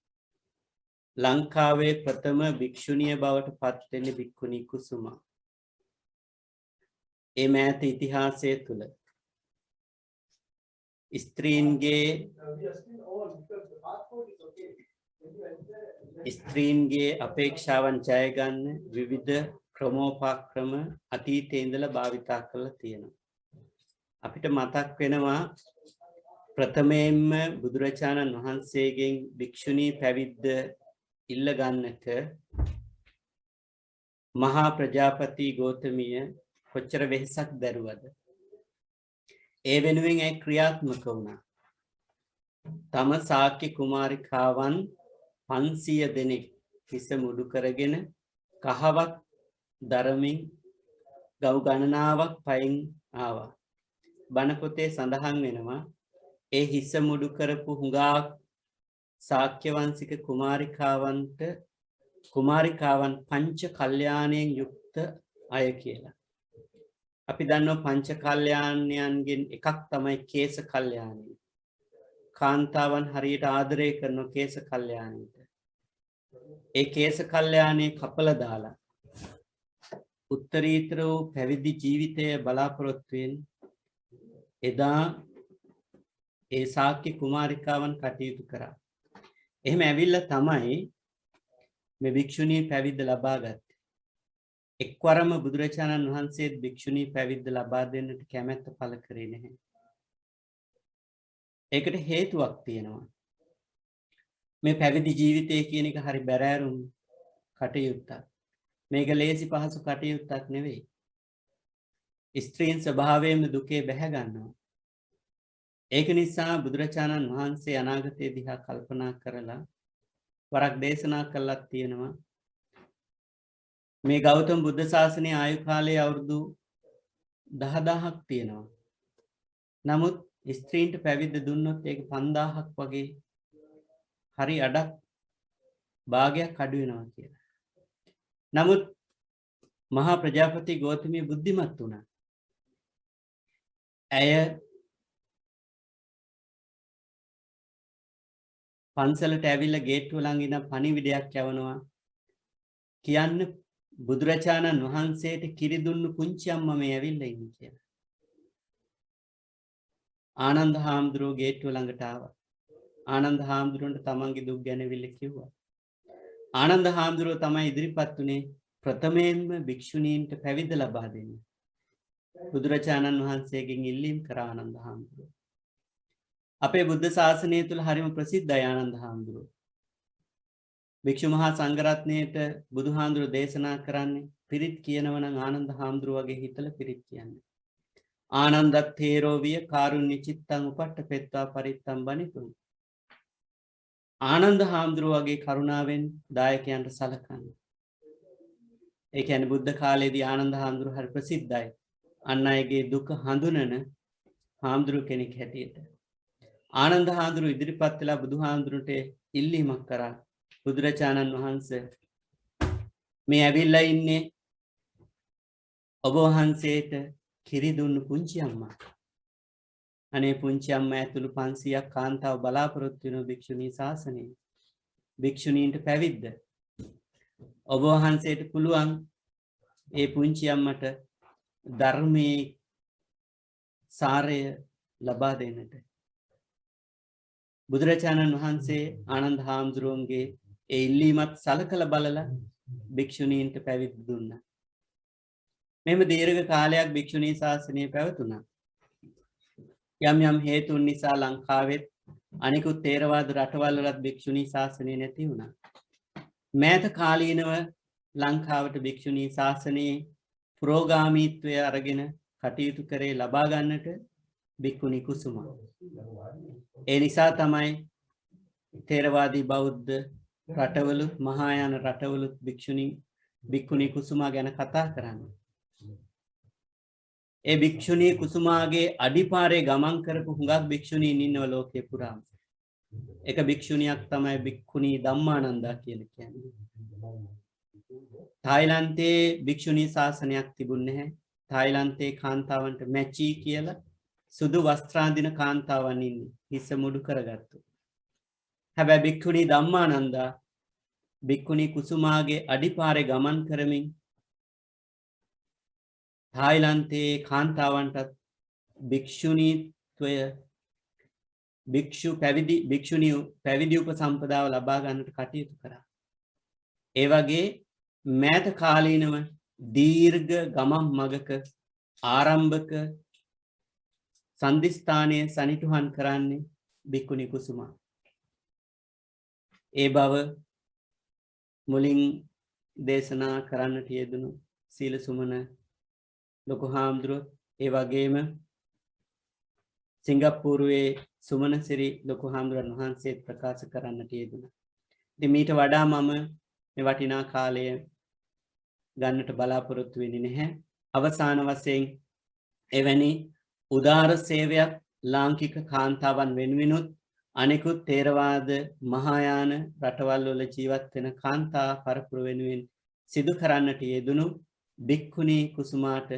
ලංකාවේ ප්‍රථම භික්ෂුණිය බවට පත් වෙන්නේ භික්ඛුනි කුසුමා. ඒ මෑත ඉතිහාසය තුළ ස්ත්‍රීන්ගේ අපේක්ෂාවන් ජය ගන්න විවිධ ක්‍රමෝපක්‍රම අතීතයේ ඉඳලා භාවිතා කරලා තියෙනවා. අපිට මතක් වෙනවා ප්‍රථමයෙන්ම බුදුරජාණන් වහන්සේගෙන් භික්ෂුණී පැවිද්ද ඉල්ල ගන්නට මහා ප්‍රජාපති ගෞතමිය කොච්චර වෙහෙසක් දැරුවද. ඒ වෙනුවෙන් ඒ ක්‍රියාත්මක වුණා. තම ශාක්‍ය කුමාරිකාවන් 500 දෙනෙක් හිස මුඩු කරගෙන කහවක් දරමින් ගව් ගණනාවක් පයින් ආවා. බණ පොතේ සඳහන් වෙනවා ඒ හිස මුඩු කරපු හුඟා ශාක්‍ය වංශික කුමාරිකාවන්ට කුමාරිකාවන් පංච කල්යාණයෙන් යුක්ත අය කියලා. අපි දන්නවා පංච කල්යාණයන්ගෙන් එකක් තමයි කේස කල්යාණය. කාන්තාවන් හරියට ආදරය කරන කේස කල්යාණයට. ඒ කේස කල්යාණේ කපලා දාලා උත්තරීතර වූ පැවිදි ජීවිතය බලාපොරොත්තුවෙන් එදා ඒ ශාක්‍ය කුමාරිකාවන් කටයුතු කරා. එහෙම ඇවිල්ලා තමයි මේ භික්ෂුණී පැවිද්ද ලබා ගත්තේ. එක්වරම බුදුරජාණන් වහන්සේත් භික්ෂුණී පැවිද්ද ලබා දෙන්නට කැමැත්ත පළ කරේ නැහැ. ඒකට හේතුවක් තියෙනවා. මේ පැවිදි ජීවිතය කියන එක හරි බැරෑරුම් කටයුත්තක්. මේක ලේසි පහසු කටයුත්තක් නෙවෙයි. ස්ත්‍රීන් ස්වභාවයෙන්ම දුකේ බැහැ ගන්නවා. ඒක නිසා බුදුරජාණන් වහන්සේ අනාගතය දිහා කල්පනා කරලා වරක් දේශනා කළක් තියෙනවා. මේ ගෞතම බුද්ධ ශාසනයේ ආයු කාලය අවුරුදු 10000ක් තියෙනවා. නමුත් ස්ත්‍රීන්ට පැවිද්ද දුන්නොත් ඒක 5000ක් වගේ හරි අඩක් භාගයක් අඩු වෙනවා කියලා. නමුත් මහා ප්‍රජාපති ගෞතමී බුද්ධිමත් වුණා. ඇය පන්සලට ඇවිල්ලා ගේට්ටුව ළඟ ඉඳන් පණිවිඩයක් යවනවා. කියන්න බුදුරජාණන් වහන්සේට කිරි දුන්නු පුංචි අම්මා මේ ඇවිල්ලා ඉන්නේ කියලා. ආනන්ද හාමුදුරුවෝ ගේට්ටුව ළඟට ආවා. ආනන්ද හාමුදුරුවන්ට තමන්ගේ දුක් ගැනවිල්ල කිව්වා. ආනන්ද හාමුදුරුවෝ තමයි ඉදිරිපත් උනේ ප්‍රථමයෙන්ම භික්ෂුණීන්ට පැවිද්ද ලබා දෙන්න. බුදුරජාණන් වහන්සේගෙන් ඉල්ලීම් කරා ආනන්ද හාමුදුරුවෝ. අපේ බුද්ධ ශාසනය තුල හරිම ප්‍රසිද්ධයි ආනන්ද හාමුදුරුවෝ. භික්ෂු මහා සංඝරත්නයට බුදුහාමුදුරුවෝ දේශනා කරන්නේ පිරිත් කියනව නම් ආනන්ද හාමුදුරුවෝ වගේ හිතලා පිරිත් කියන්නේ. ආනන්දත් තේරෝ විය කාරුණ්‍ය චිත්තං උපට්ඨපෙත්වා පරිත්තම් බණිතුං. ආනන්ද හාමුදුරුවෝ වගේ කරුණාවෙන් දායකයන්ට සලකන්නේ. ඒ කියන්නේ බුද්ධ කාලයේදී ආනන්ද හාමුදුරුවෝ හරි ප්‍රසිද්ධයි. අන් අයගේ දුක හඳුනන හාමුදුරුවෝ කෙනෙක් හැටියට. ආනන්ද හාමුදුරුවෝ ඉදිරිපත් වෙලා බුදුහාමුදුරුවන්ට ඉල්ලීමක් කරා. බුදුරජාණන් වහන්සේ මේ ඇවිල්ලා ඉන්නේ ඔබ වහන්සේට කිරි දුන්නු පුංචි අම්මා. අනේ පුංචි අම්මා ඇතුළු 500ක් කාන්තාව බලාපොරොත්තු වෙන භික්ෂුණී ශාසනයේ භික්ෂුණීන්ට පැවිද්ද. ඔබ වහන්සේට පුළුවන් ඒ පුංචි අම්මට ධර්මයේ සාරය ලබා දෙන්නට. බුදුරජාණන් වහන්සේ ආනන්ද හාමුදුරුවන්ගේ ඒ ඉල්ලීමත් සලකලා බලලා භික්ෂුණීන්ට පැවිදි දුන්නා. මෙහෙම දීර්ඝ කාලයක් භික්ෂුණී ශාසනය පැවතුණා. යම් යම් හේතුන් නිසා ලංකාවෙත් අනිකුත් ථේරවාද රටවල් වලත් භික්ෂුණී ශාසනය නැති වුණා. මෑත කාලීනව ලංකාවට භික්ෂුණී ශාසනයේ පුරෝගාමීත්වය අරගෙන කටයුතු කරේ ලබා ගන්නට භික්ඛුනි කුසුම. ඒ නිසා තමයි ථේරවාදී බෞද්ධ රටවලුත් මහායාන රටවලුත් භික්ඛුනි කුසුමා ගැන කතා කරන්නේ. ඒ භික්ෂුණී කුසුමාගේ අඩිපාරේ ගමන් කරපු හුඟක් භික්ෂුණීන් ඉන්නව ලෝකේ පුරාම. එක භික්ෂුණියක් තමයි භික්ඛුනී ධම්මානන්දා කියලා කියන්නේ. තායිලන්තයේ භික්ෂුණී ශාසනයක් තිබුණේ නැහැ. තායිලන්තයේ කාන්තාවන්ට මැචි කියලා සුදු වස්ත්‍රාන්දින කාන්තාවන් ඉන්නේ. හිස මුඩු කරගත්තු. හැබැයි භික්ඛුනී ධම්මානන්දා භික්ඛුනී කුසුමාගේ අඩිපාරේ ගමන් කරමින් තායිලන්තයේ කාන්තාවන්ටත් භික්ෂුණීත්වය භික්ෂුණී පැවිදි උපසම්පදාව ලබා ගන්නට කටයුතු කරා. ඒ වගේ මෑත කාලීනව දීර්ඝ ගමන් මගක ආරම්භක සන්දිස්ථානයේ සනිටුහන් කරන්නේ භික්ඛුනි කුසුමා. ඒ බව මුලින් දේශනා කරන්නට යෙදුණු සීල සුමන ලොකු හාමුදුරුවෝ ඒ වගේම සිංගප්පූරුවේ සුමනසිරි ලොකු හාමුදුරන් වහන්සේ ප්‍රකාශ කරන්නට යෙදුණා. ඉතින් මීට වඩා මම මේ වටිනා කාලය ගන්නට බලාපොරොත්තු වෙන්නේ නැහැ. අවසාන වශයෙන් එවැනි උදාර සේවයක් ලාංකික කාන්තාවන් වෙනුවෙනුත් අනෙකුත් තේරවාද මහායාන රටවල් වල ජීවත් වෙන කාන්තා පරපුර වෙනුවෙන් සිදු කරන්නට යෙදුණු භික්ඛුනී කුසුමාට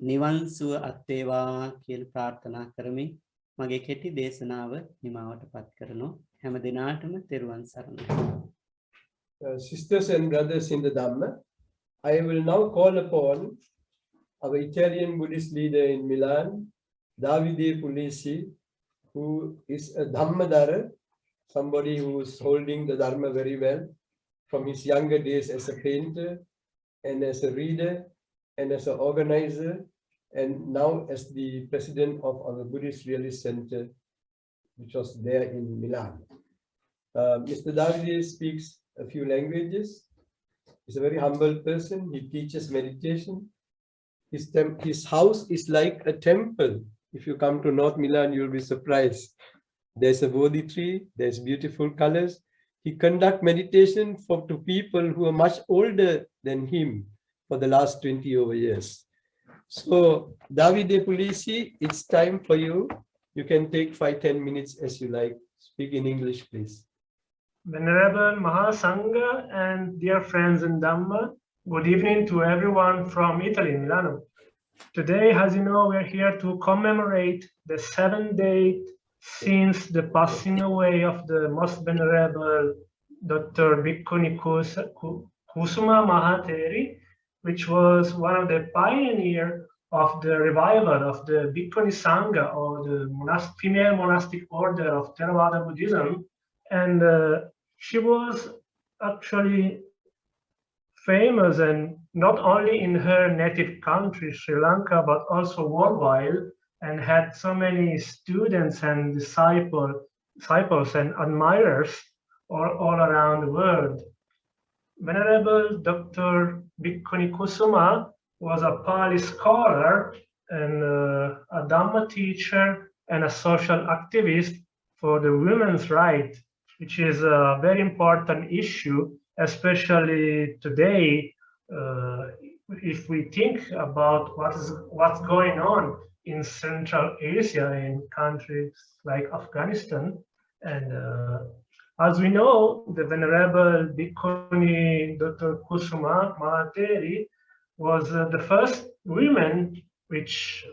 නිවන් සුව අත් වේවා කියලා ප්‍රාර්ථනා කරමි. මගේ කෙටි දේශනාව නිමවටපත් කරනවා. හැම දිනාටම තෙරුවන් සරණයි. Sisters and brothers in the Dhamma, I will now call upon our Italian Buddhist leader in Milan, Davide Puglisi, who is a Dhammadara, somebody who is holding the Dharma very well from his younger days as a painter and as a reader and as an organizer, and now as the president of our Buddhist Realist Center, which was there in Milan. Mr. Davide speaks a few languages. He's a very humble person. He teaches meditation. His house is like a temple. If you come to North Milan, you'll be surprised. There's a Bodhi tree, there's beautiful colors. He conducts meditation to people who are much older than him for the last 20 over years. So, Davide Puglisi, it's time for you. You can take 5-10 minutes as you like. Speak in English, please. Venerable Mahasangha and dear friends in Dhamma, good evening to everyone from Italy, Milano. Today, as you know, we are here to commemorate the 7th day since the passing away of the most venerable Dr. Bhikkhuni Kusuma Mahateri, which was one of the pioneers of the revival of the Bhikkhuni Sangha, or the female monastic order of Theravada Buddhism. And she was actually famous, and not only in her native country, Sri Lanka, but also worldwide, and had so many students and disciples and admirers all around the world. Venerable Dr. Bhikkhuni Kusuma was a Pali scholar and a Dhamma teacher and a social activist for the women's rights, which is a very important issue, especially today, if we think about what's going on in Central Asia, in countries like Afghanistan. And as we know, the Venerable Bhikkhuni Dr. Kusuma Mahateri was the first woman which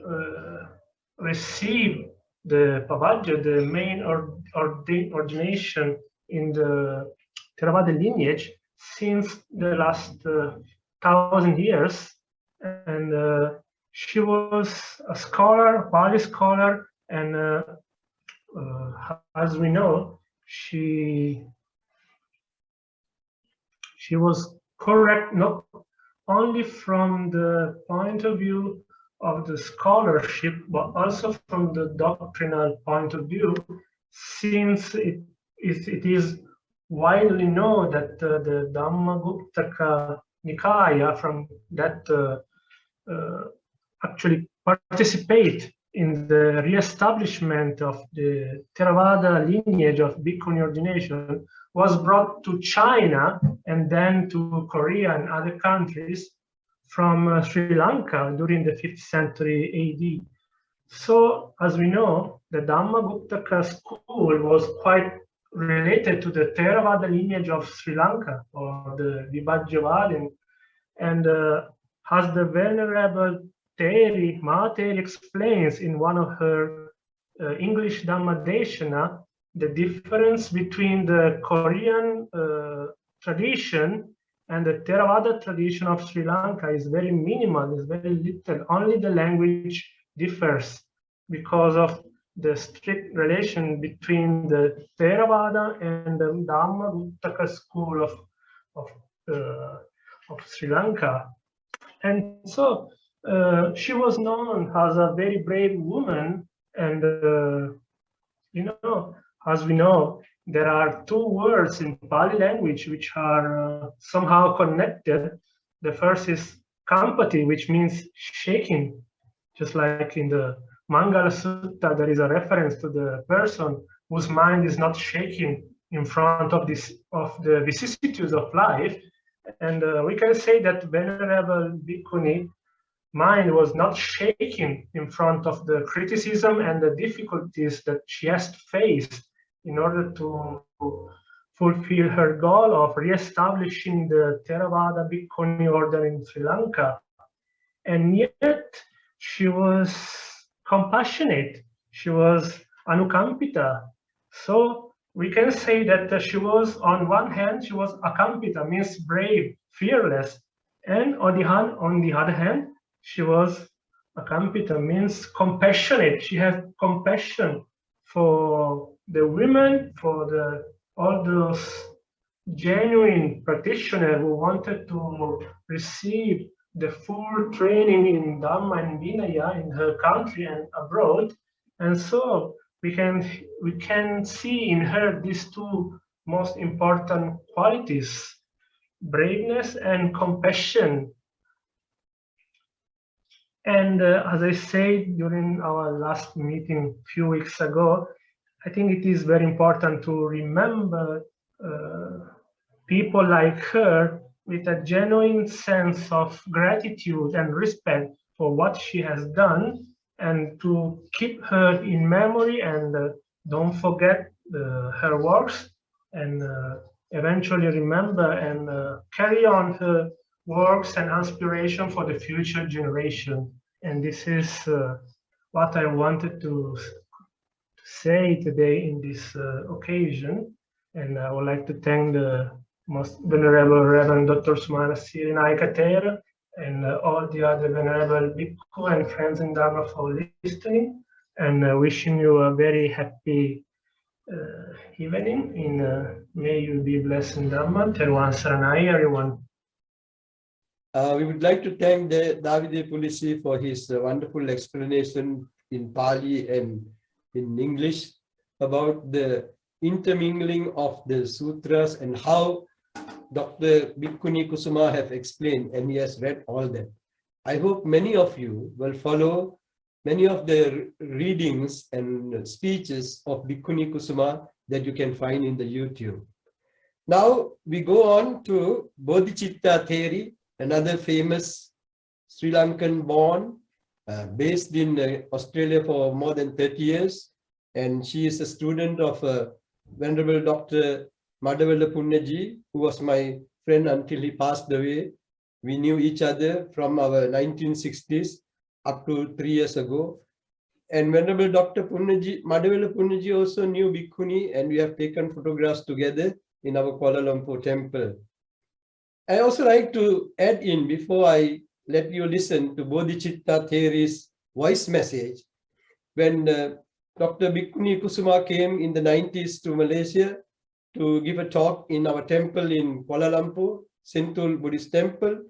received the Pavaja, the main ordination in the Theravada lineage since the last 1,000 years. And she was a scholar, Pali scholar, and as we know, she was correct not only from the point of view of the scholarship, but also from the doctrinal point of view, since it is widely known that the Dhammaguptaka Nikaya from that actually participate in the re-establishment of the Theravada lineage of Bhikkhuni ordination, was brought to China and then to Korea and other countries from Sri Lanka during the 5th century AD. So, as we know, the Dhammaguptaka school was quite related to the Theravada lineage of Sri Lanka, or the Vibhajyavadin. And as the Venerable Mahateri explains in one of her English Dhammadeshana, the difference between the Korean tradition and the Theravada tradition of Sri Lanka is very minimal, is very little. Only the language differs because of the strict relation between the Theravada and the Dhammaguptaka school of Sri Lanka. And so she was known as a very brave woman, and you know, as we know, there are two words in Pali language which are somehow connected. The first is kampati, which means shaking, just like in the Mangala Sutta, there is a reference to the person whose mind is not shaking in front of the vicissitudes of life. And we can say that Venerable Bhikkhuni mind was not shaking in front of the criticism and the difficulties that she has faced in order to fulfill her goal of re-establishing the Theravada Bhikkhuni order in Sri Lanka. And yet she was compassionate, she was anukampita. So we can say that she was, on one hand, she was akampita, means brave, fearless. And on the other hand, she was akampita, means compassionate. She had compassion for the women, for all those genuine practitioners who wanted to receive the full training in Dhamma and Vinaya in her country and abroad. And so we can see in her these two most important qualities, braveness and compassion. And as I said during our last meeting a few weeks ago, I think it is very important to remember people like her with a genuine sense of gratitude and respect for what she has done, and to keep her in memory and don't forget her works, and eventually remember and carry on her works and inspiration for the future generation. And this is what I wanted to say today in this occasion. And I would like to thank the most venerable Reverend Dr. Sumana Sirinayaka and all the other venerable Bhikkhu and friends in Dharma for listening, and wishing you a very happy evening. May you be blessed in Dharma. Teruvan Saranai, everyone. We would like to thank the Davide Pulisi for his wonderful explanation in Pali and in English about the intermingling of the sutras and how Dr. Bhikkhuni Kusuma have explained, and he has read all that. I hope many of you will follow many of the readings and speeches of Bhikkhuni Kusuma that you can find in the YouTube. Now we go on to Bodhicitta Theri, another famous Sri Lankan born, based in Australia for more than 30 years. And she is a student of Venerable Dr. Madhavella Punyaji, who was my friend until he passed away. We knew each other from our 1960s up to 3 years ago. And Venerable Dr. Madhavella Punyaji also knew Bhikkhuni, and we have taken photographs together in our Kuala Lumpur temple. I also like to add in, before I let you listen to Bodhicitta Theri's voice message, when Dr. Bhikkhuni Kusuma came in the 90s to Malaysia to give a talk in our temple in Kuala Lumpur, Sentul Buddhist Temple,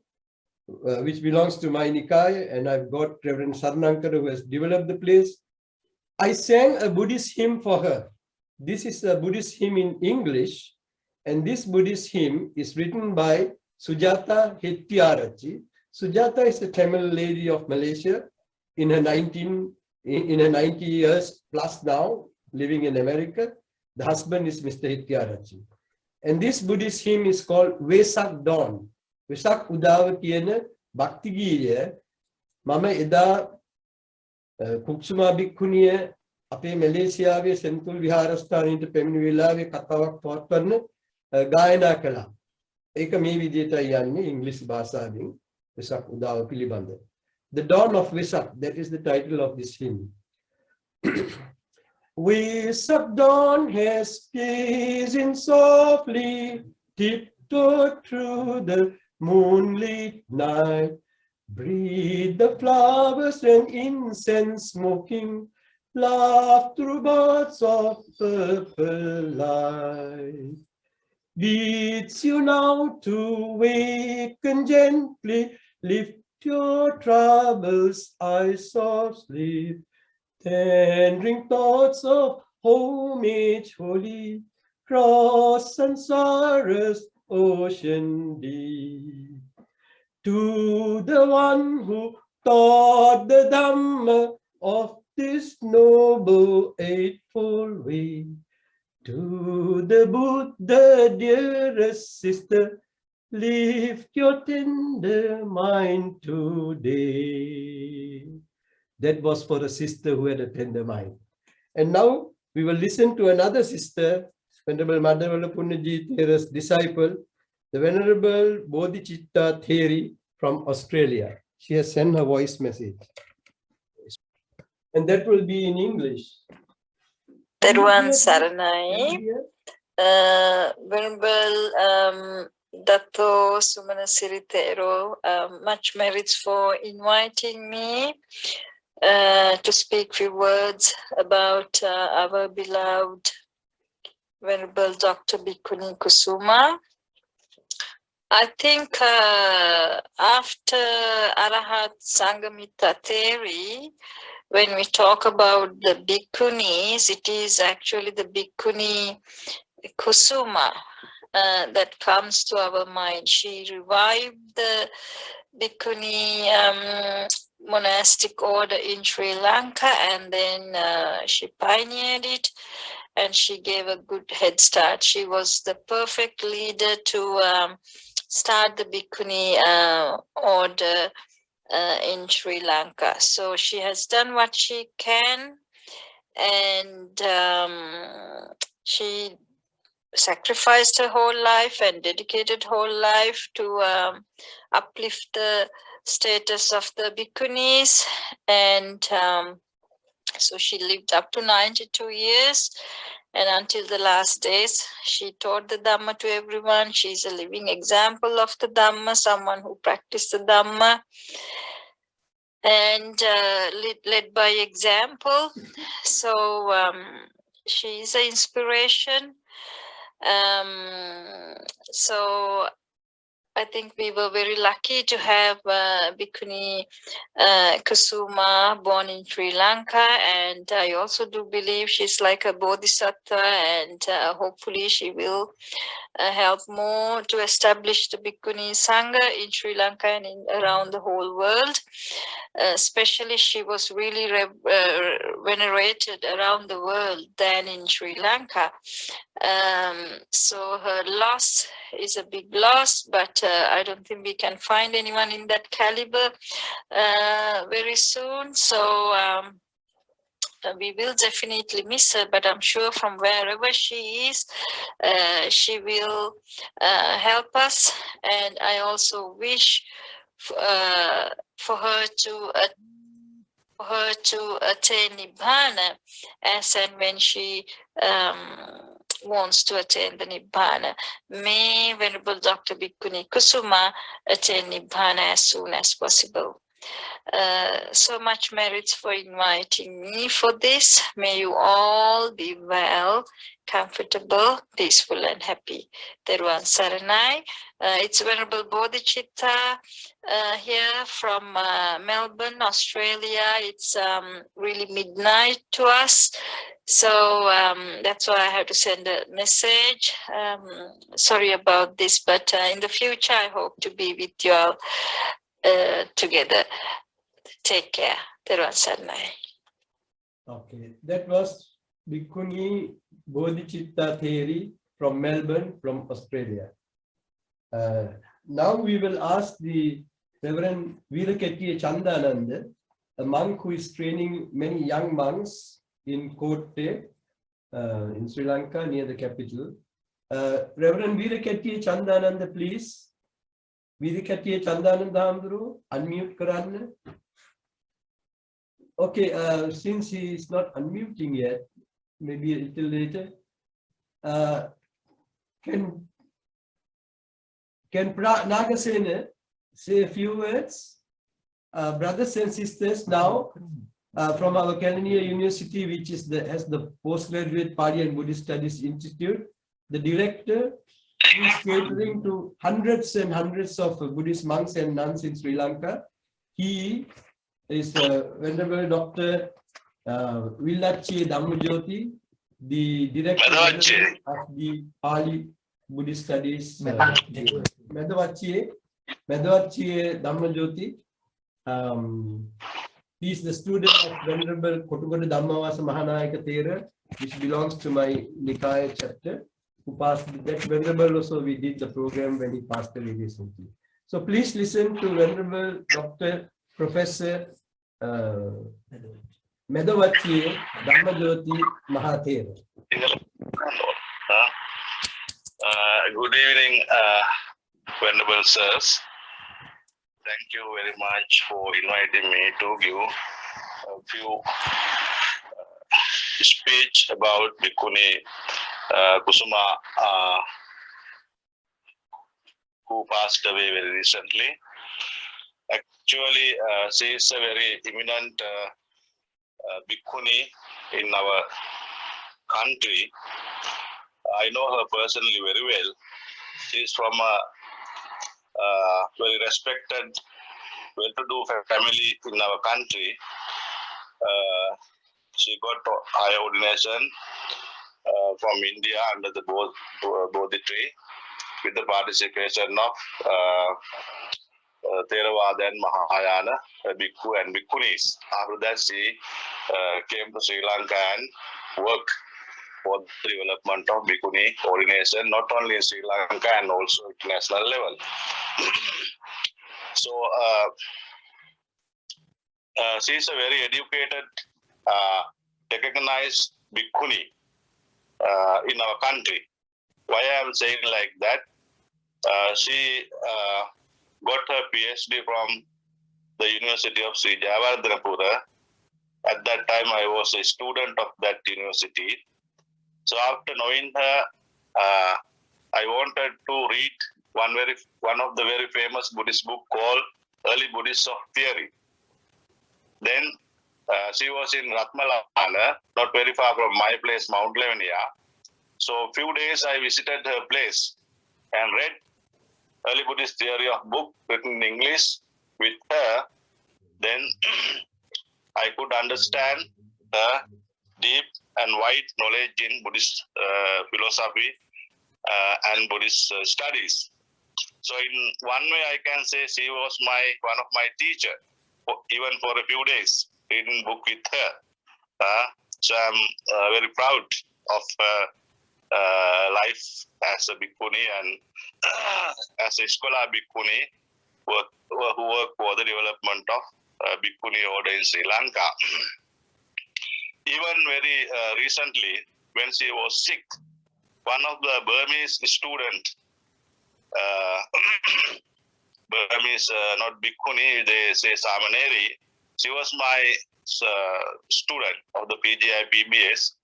which belongs to my Nikaya, and I've got Reverend Sarnath who has developed the place. I sang a Buddhist hymn for her. This is a Buddhist hymn in English, and this Buddhist hymn is written by Sujata Hettiarachchi. Sujata is a Tamil lady of Malaysia in her 90 years plus now, living in America. The husband is Mr. Hettiarachchi. And this Buddhist hymn is called Vesak Dawn. Vesak Udawa kiyana bhakti geeya mama eda Kusuma Bhikkhuniya අපේ මැලේසියාවේ සෙන්තුල් විහාරස්ථානයට පැමිණි වෙලාවේ කතාවක් පවත්වන්න ගායනා කළා. ඒක මේ විදිහටයි යන්නේ ඉංග්‍රීසි භාෂාවෙන් වෙසක් උදාව පිළිබඳ. The Dawn of Vesak, that is the title of this hymn. Vesak dawn has gazing softly, tiptoed through the moonlit night, breathe the flowers and incense smoking, laugh through buds of purple light. Bids you now to waken gently, lift your troubles, eyes of sleep, tendering thoughts of homage holy, cross samsara's ocean deep. To the one who taught the Dhamma of this noble eightfold way, to the Buddha, dearest sister, lift your tender mind today. That was for a sister who had a tender mind. And now we will listen to another sister, Venerable Madhavala Punnaji Thera's disciple, the Venerable Bodhicitta Theri from Australia. She has sent her voice message. And that will be in English. Teruvan Saranai, Venerable Dato Sumana Siritero, much merits for inviting me to speak few words about our beloved Venerable Dr. Bhikkhuni Kusuma. I think after Arahat Sangamita theory, when we talk about the Bhikkhunis, it is actually the Bhikkhuni Kusuma that comes to our mind. She revived the Bhikkhuni monastic order in Sri Lanka, and then she pioneered it, and she gave a good head start. She was the perfect leader to start the Bhikkhuni order in Sri Lanka. So she has done what she can, and she sacrificed her whole life and dedicated whole life to uplift the status of the Bhikkhunis, and so she lived up to 92 years, and until the last days she taught the Dhamma to everyone. She's a living example of the Dhamma, someone who practiced the Dhamma and led by example. So she is an inspiration. So I think we were very lucky to have Bhikkhuni Kusuma born in Sri Lanka, and I also do believe she's like a bodhisattva, and hopefully she will help more to establish the Bhikkhuni Sangha in Sri Lanka and around the whole world. Especially she was really venerated around the world than in Sri Lanka. So her loss is a big loss, but I don't think we can find anyone in that caliber very soon. So we will definitely miss her, but I'm sure from wherever she is, she will help us. And I also wish for her to attain Nibbana as and when she wants to attain the Nibbana. May Venerable Dr. Bhikkhuni Kusuma attain Nibbana as soon as possible. So much merits for inviting me for this. May you all be well, comfortable, peaceful and happy. Teruvan Saranai. It's Venerable Bodhicitta here from Melbourne, Australia. It's really midnight to us. So that's why I have to send a message. Sorry about this, but in the future, I hope to be with you all together. Take care. Teruvan Saranai. Okay, that was Bhikkhuni Bodhicitta Theri from Melbourne, from Australia. Now we will ask the Reverend Veerakettiya Chandananda, a monk who is training many young monks in Kotte, in Sri Lanka, near the capital. Reverend Veerakettiya Chandananda, please. Veerakettiya Chandananda Hamduru, unmute Karanna. Okay, since he is not unmuting yet, maybe a little later, can Nagasena say a few words? Brothers and sisters, now from our Kelaniya University, which is has the Postgraduate Pali and Buddhist Studies Institute, the director is catering to hundreds and hundreds of Buddhist monks and nuns in Sri Lanka. He is Venerable Dr. Villachi Dhammajoti, the director of the Pali Buddhist Studies. Medavachi Dhammajoti. He is the student of Venerable Kotugoda Dhammavasa Mahanayaka Thera, which belongs to my Nikaya chapter, who passed that Venerable also. We did the program when he passed away recently. So please listen to Venerable Dr. Professor Medavachye Dhammadoti Mahathera. Good evening, Venerable Sirs. Thank you very much for inviting me to give a few speech about Bhikkhuni Kusuma, who passed away very recently. Actually, she is a very eminent Bhikkhuni in our country. I know her personally very well. She is from a very respected, well-to-do family in our country. She got higher ordination from India under the Bodhi tree with the participation of Theravada and Mahayana, Bhikkhu and Bhikkhunis. After that, she came to Sri Lanka and worked for the development of Bhikkhuni ordination, not only in Sri Lanka and also international level. So, she is a very educated, recognized Bhikkhuni in our country. Why I am saying like that? She got her PhD from the University of Sri Jayawardhanapura. At that time, I was a student of that university. So after knowing her, I wanted to read one of the very famous Buddhist book called Early Buddhists of Theory. Then she was in Ratmalana, not very far from my place, Mount Lavinia. So few days I visited her place and read Early Buddhist Theory of book written in English with her. Then I could understand her deep and wide knowledge in Buddhist philosophy and Buddhist studies. So in one way I can say she was one of my teacher, even for a few days, reading book with her. So I'm very proud of her life as a Bhikkhuni and as a scholar Bhikkhuni who worked for the development of Bhikkhuni order in Sri Lanka. Even very recently, when she was sick, one of the Burmese students, Burmese, not Bhikkhuni, they say Samaneri, she was my student of the PGI PBS.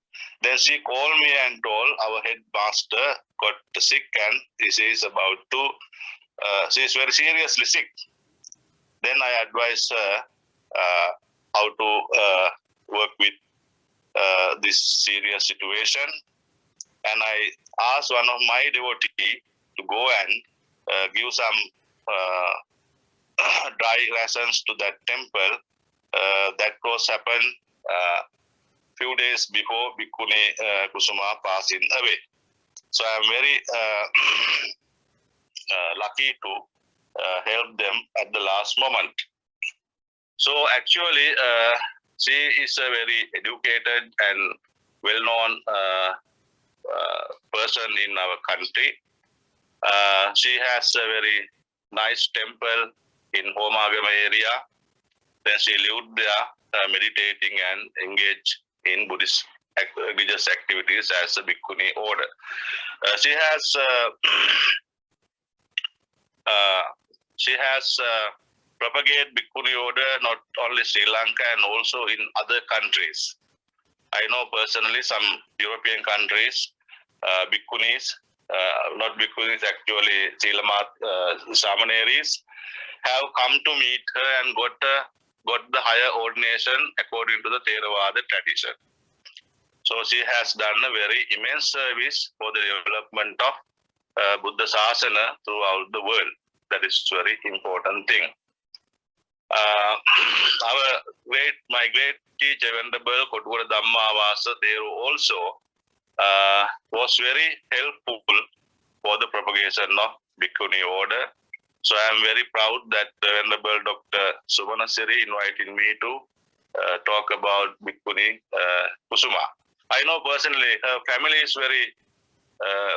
Then she called me and told our headmaster got sick and she is about to, she is very seriously sick. Then I advised her how to work with this serious situation, and I asked one of my devotees to go and give some dry rations to that temple. That was happened few days before Bhikkhuni Kusuma passing away. So I am very lucky to help them at the last moment. So actually, she is a very educated and well-known person in our country. She has a very nice temple in Homagama area. Then she lived there, meditating and engaged in Buddhist religious activities as a Bhikkhuni order. She has propagated Bhikkhuni order not only Sri Lanka and also in other countries. I know personally some European countries, Bhikkhunis, not Bhikkhunis, actually Samaneris, have come to meet her and got the higher ordination according to the Theravada tradition. So she has done a very immense service for the development of Buddha Sasana throughout the world. That is very important thing. My great teacher, Venerable Kotukura Dhammavasa, there also was very helpful for the propagation of Bhikkhuni order. So I am very proud that Venerable Dr. Suvanasiri invited me to talk about Bhikkhuni Kusuma. I know personally her family is very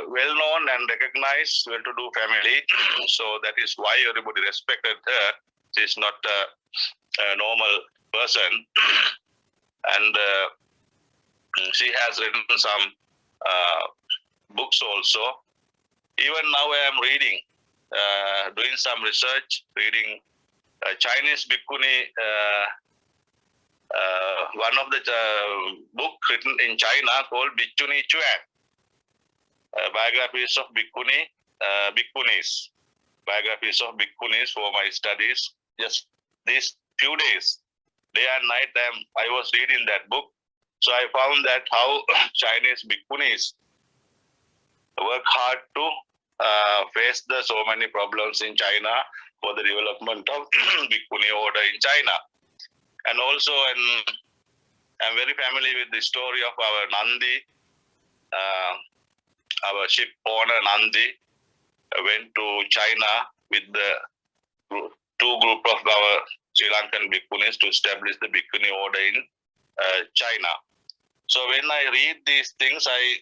well known and recognized, well-to-do family. So that is why everybody respected her. She is not a normal person. and she has written some books also. Even now I am reading, doing some research, reading Chinese Bhikkhuni, one of the book written in China called Bhikkuni Chuan, biographies of Bhikkhunis, biographies of Bhikkhunis for my studies. Just these few days, day and night, I was reading that book. So I found that how Chinese Bhikkhunis work hard to face so many problems in China for the development of Bhikkhuni order in China. And also, I'm very familiar with the story of our Nandi, our ship owner Nandi went to China with the two group of our Sri Lankan Bhikkhunis to establish the Bhikkhuni order in China. So when I read these things, I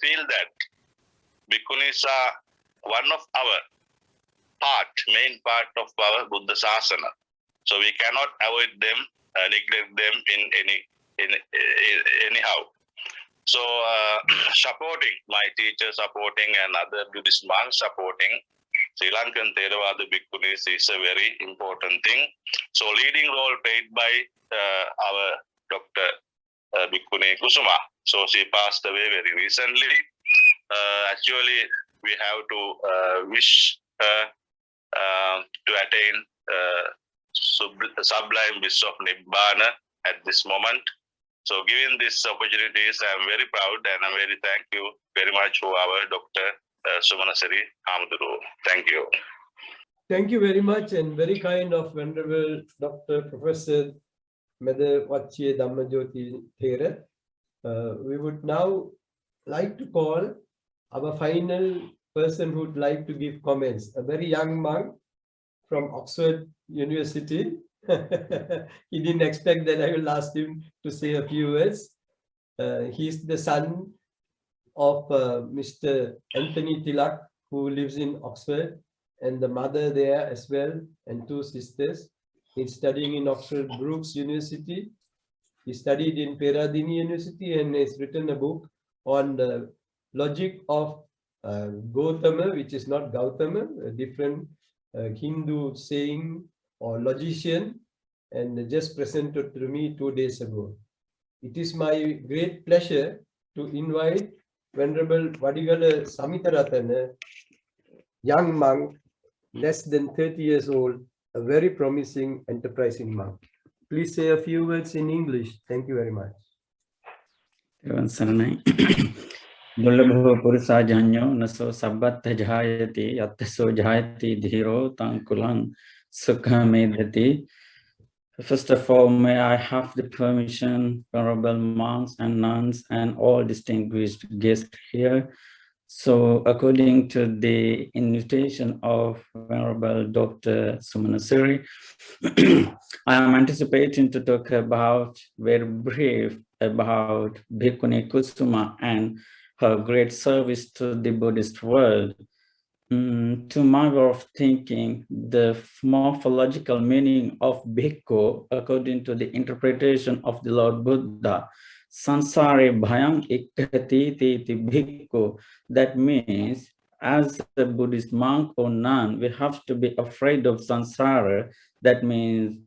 feel that Bhikkhunis are one of our main part of our Buddha Sasana. So we cannot avoid them, neglect them anyhow. So supporting my teachers, supporting and other Buddhist monks, supporting Sri Lankan Theravada Bhikkhunis is a very important thing. So leading role played by our Dr. Bhikkhuni Kusuma. So she passed away very recently. Actually, we have to wish her to attain sublime bliss of Nibbana at this moment. So given these opportunities, I am very proud and I'm very thank you very much for our Dr. Sumanasiri Hamduru. Thank you. Thank you very much and very kind of Venerable Dr. Professor Meda Wachie Dhammajoti Thera. We would now like to call our final person who would like to give comments, a very young monk from Oxford University. He didn't expect that I will ask him to say a few words. He's the son of Mr. Anthony Tilak, who lives in Oxford, and the mother there as well, and two sisters. He's studying in Oxford Brookes University. He studied in Peradeniya University and has written a book on the logic of Gautama, which is not Gautama, a different Hindu saying or logician, and just presented to me 2 days ago. It is my great pleasure to invite Venerable Vadigala Samitharatana, young monk, less than 30 years old, a very promising, enterprising monk. Please say a few words in English. Thank you very much. Dullabho Purusa Janyo Naso Sabbatta Jayati Yattaso Jayati Dhiro Tankulang Sukha Medhati. First of all, may I have the permission, honorable monks and nuns and all distinguished guests here. So according to the invitation of Venerable Dr. Sumanasiri, I am anticipating to talk about, very brief, about Bhikkhuni Kusuma and her great service to the Buddhist world. To my way of thinking, the morphological meaning of bhikkhu, according to the interpretation of the Lord Buddha, sansare bhayam ikkati ti bhikkhu, that means as a Buddhist monk or nun, we have to be afraid of samsara. That means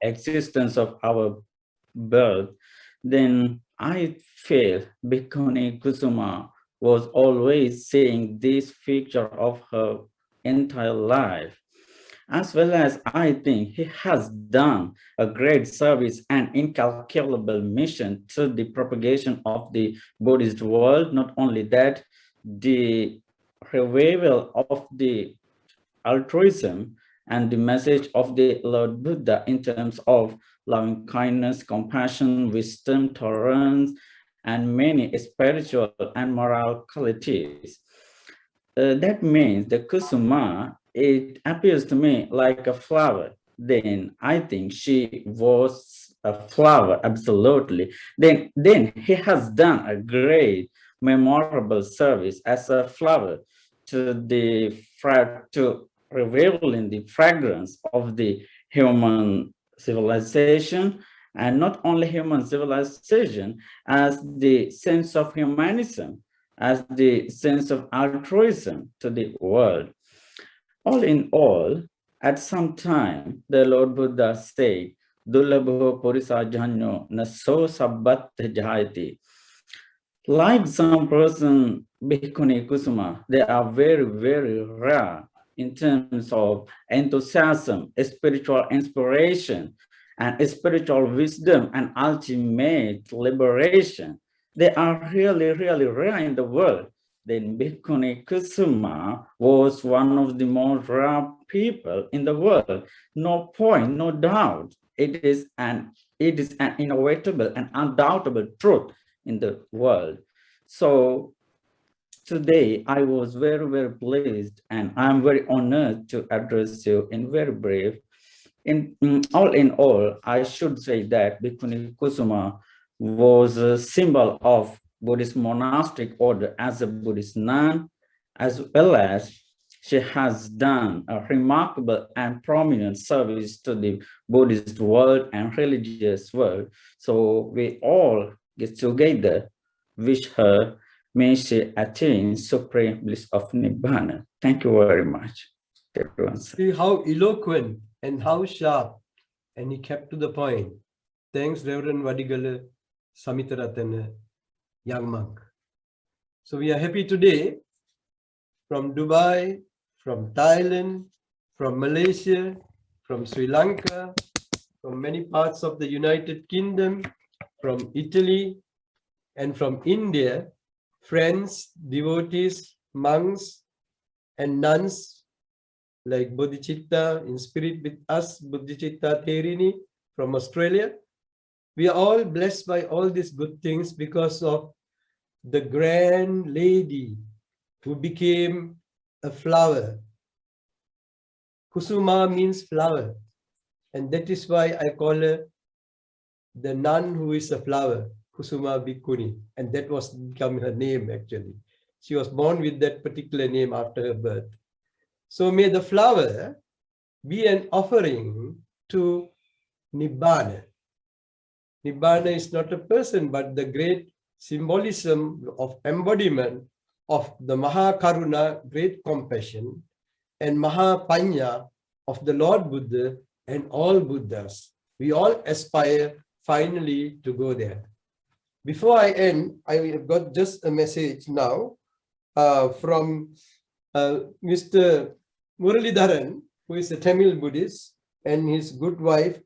existence of our birth. Then I feel Bhikkhuni Kusuma was always seeing this feature of her entire life. As well as I think he has done a great service and incalculable mission to the propagation of the Buddhist world. Not only that, the revival of the altruism and the message of the Lord Buddha in terms of loving kindness, compassion, wisdom, tolerance, and many spiritual and moral qualities. That means the Kusuma, it appears to me like a flower. Then I think she was a flower, absolutely. Then he has done a great, memorable service as a flower to revel in the fragrance of the human civilization, and not only human civilization, as the sense of humanism, as the sense of altruism to the world. All in all, at some time, the Lord Buddha said, Dullabho Purisajanyo Naso Sabbat Jayati. Like some person, Bhikkhuni Kusuma, they are very, very rare in terms of enthusiasm, spiritual inspiration, and spiritual wisdom and ultimate liberation. They are really, really rare in the world. Then Bhikkhuni Kusuma was one of the most rare people in the world. No point, no doubt. It is an inevitable and undoubtable truth in the world. So today I was very, very pleased, and I'm very honored to address you in very brief. In all, I should say that Bhikkhuni Kusuma was a symbol of Buddhist monastic order as a Buddhist nun, as well as she has done a remarkable and prominent service to the Buddhist world and religious world. So we all get together, wish her, may she attain supreme bliss of Nibbana. Thank you very much, everyone. See how eloquent and how sharp, and he kept to the point. Thanks, Reverend Vadigala Samitharatana, young monk. So we are happy today from Dubai, from Thailand, from Malaysia, from Sri Lanka, from many parts of the United Kingdom, from Italy, and from India, friends, devotees, monks, and nuns like Bodhicitta in spirit with us, Bodhicitta Therini from Australia. We are all blessed by all these good things because of the grand lady who became a flower. Kusuma means flower, and that is why I call her the nun who is a flower, Kusuma Bhikkhuni, and that was become her name actually. She was born with that particular name after her birth. So may the flower be an offering to Nibbana. Nibbana is not a person, but the great symbolism of embodiment of the Maha Karuna, great compassion, and Maha Panya of the Lord Buddha and all Buddhas. We all aspire finally to go there. Before I end, I have got just a message now from Mr. Muralidharan, who is a Tamil Buddhist, and his good wife,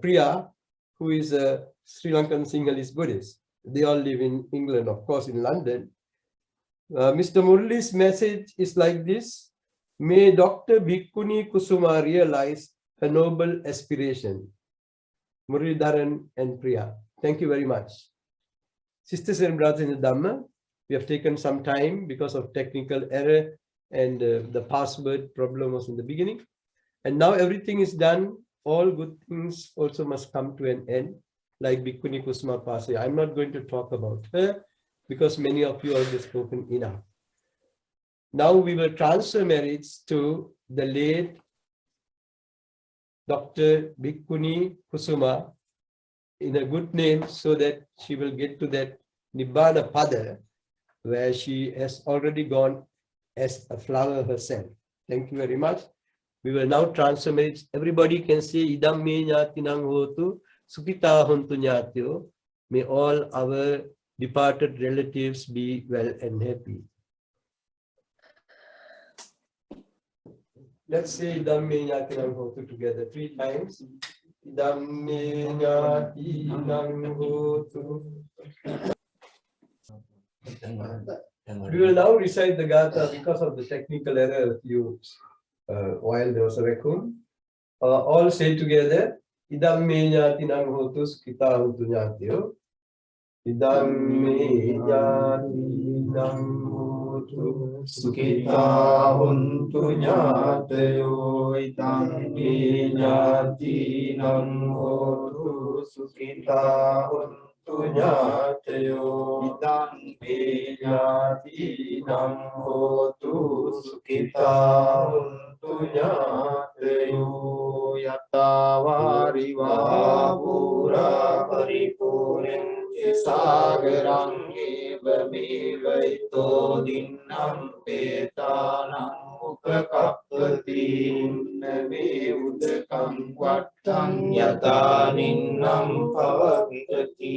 Priya, who is a Sri Lankan Sinhalese Buddhist. They all live in England, of course, in London. Mr. Murali's message is like this: may Dr. Bhikkhuni Kusuma realize her noble aspiration. Muralidharan and Priya. Thank you very much. Sisters and brothers in the Dhamma, we have taken some time because of technical error and the password problem was in the beginning. And now everything is done. All good things also must come to an end, like Bhikkhuni Kusuma Pase. I'm not going to talk about her because many of you have spoken enough. Now we will transfer merits to the late Dr. Bhikkhuni Kusuma in a good name so that she will get to that Nibbana Pada where she has already gone as a flower herself. Thank you very much. We will now transfer merits. Everybody can say idam me ñātinang hotu sukita hontu ñātyo. May all our departed relatives be well and happy. Let's say idam me ñātinang hotu together 3 times. Idam me ñātinang hotu. We will now recite the Gatha because of the technical error while there was a raccoon. All say together, idam me ñātinang hotu sukita hontu ñātyo. Idam me ñātinang hotu sukita hontu ñātyo. Idam me ñātinang hotu sukita hontu ñātyo. Idam me ñātinang hotu sukita hontu ñātyo. Yattā vāri Pariva Pura Paripurenci Sagarang Eva Meva Ito Dinnam Petanam Upakappati Unname Udakam Vattang Yata Ninnam Pavantati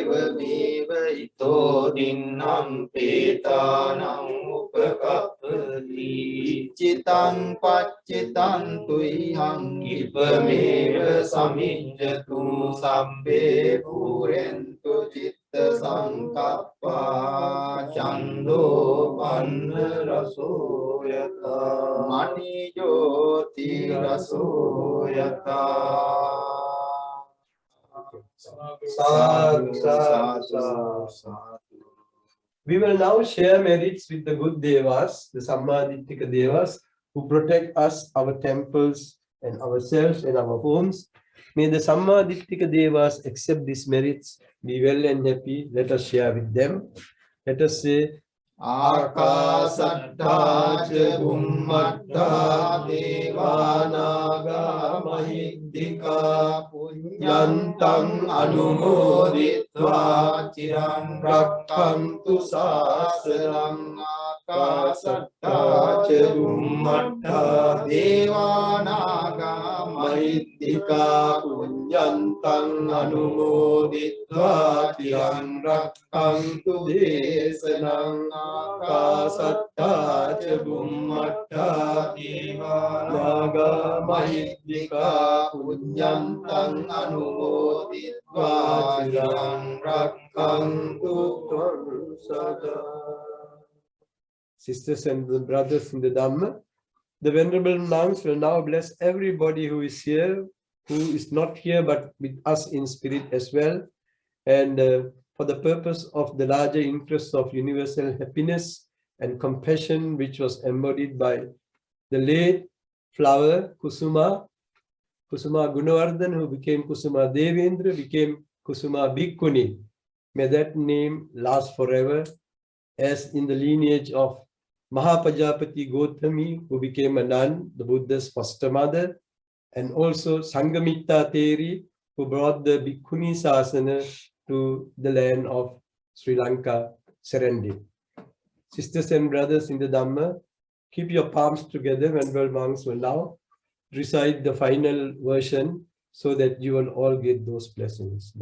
Eva Meva Ito Dinnam Petanam Upakappati Citan Paccitan Tuyam Ipameva Saminjatum Sabbe Purentu Citta Sankappa Chando Panna Rasoyata Mani Jyoti Rasoyata Sadhu, sadhu, sadhu, sadhu. We will now share merits with the good devas, the Sammadittika devas, who protect us, our temples, and ourselves and our homes. May the Sammadittika devas accept these merits, be well and happy. Let us share with them. Let us say, Akasatta ca bhummatta devanaga mahiddhika punyantang anumoditva chiram rakkantu sasaram Akasatta ca bhummatta devanaga mahiddhika punyantang anumoditva chiram rakkantu desanam Akasatta ca bhummatta devanaga mahiddhika punyantang anumoditva chiram rakkantu tvam sada. sisters and brothers in the Dhamma, the Venerable monks will now bless everybody who is here, who is not here but with us in spirit as well. And for the purpose of the larger interest of universal happiness and compassion, which was embodied by the late flower Kusuma Gunawardhan, who became Kusuma Devendra, became Kusuma Bhikkhuni. May that name last forever, as in the lineage of Mahapajapati Gotami, who became a nun, the Buddha's foster mother, and also Sangamitta Theri, who brought the Bhikkhuni Sasana to the land of Sri Lanka, Serendip. Sisters and brothers in the Dhamma, keep your palms together. Venerable monks will now recite the final version so that you will all get those blessings.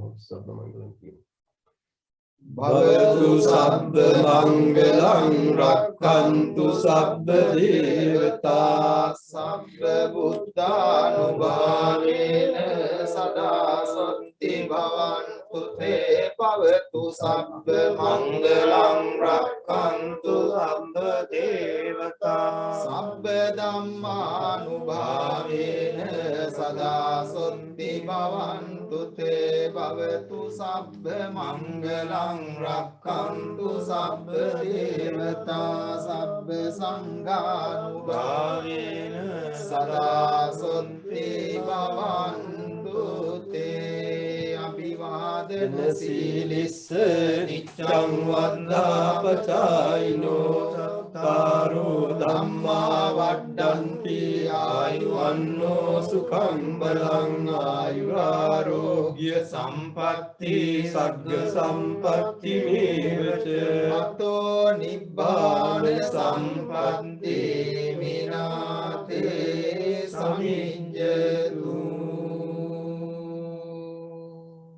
Bhavatu sabba mangalang rakkantu sabba devata sabba buddhanubhavena sada santi bhavantu te bhavatu sabba mangalang rakkantu sabba devata sabba dhammanubhavena sada santi bhavantu te bhavatu sabba mangalang Rakkantu sabba devata sabba sanghanubhavena sada santi bhavantu te abhivadana silissa nityam vaddhapachayino sattaro dhamma vaddanti ayuvanno sukham balang ayurarogya sampatti sagga sampatti mevacha ato nibbana sampatti minate saminjatu.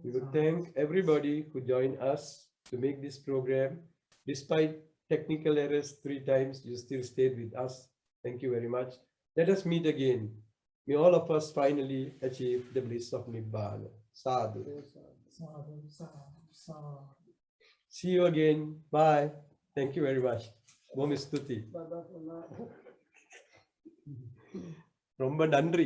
We would thank everybody who joined us to make this program. Despite technical errors 3 times, you still stayed with us. Thank you very much. Let us meet again. May all of us finally achieve the bliss of Nibbana. Sadhu. See you again. Bye. Thank you very much. Bom Stuti. ரொம்ப நன்றி.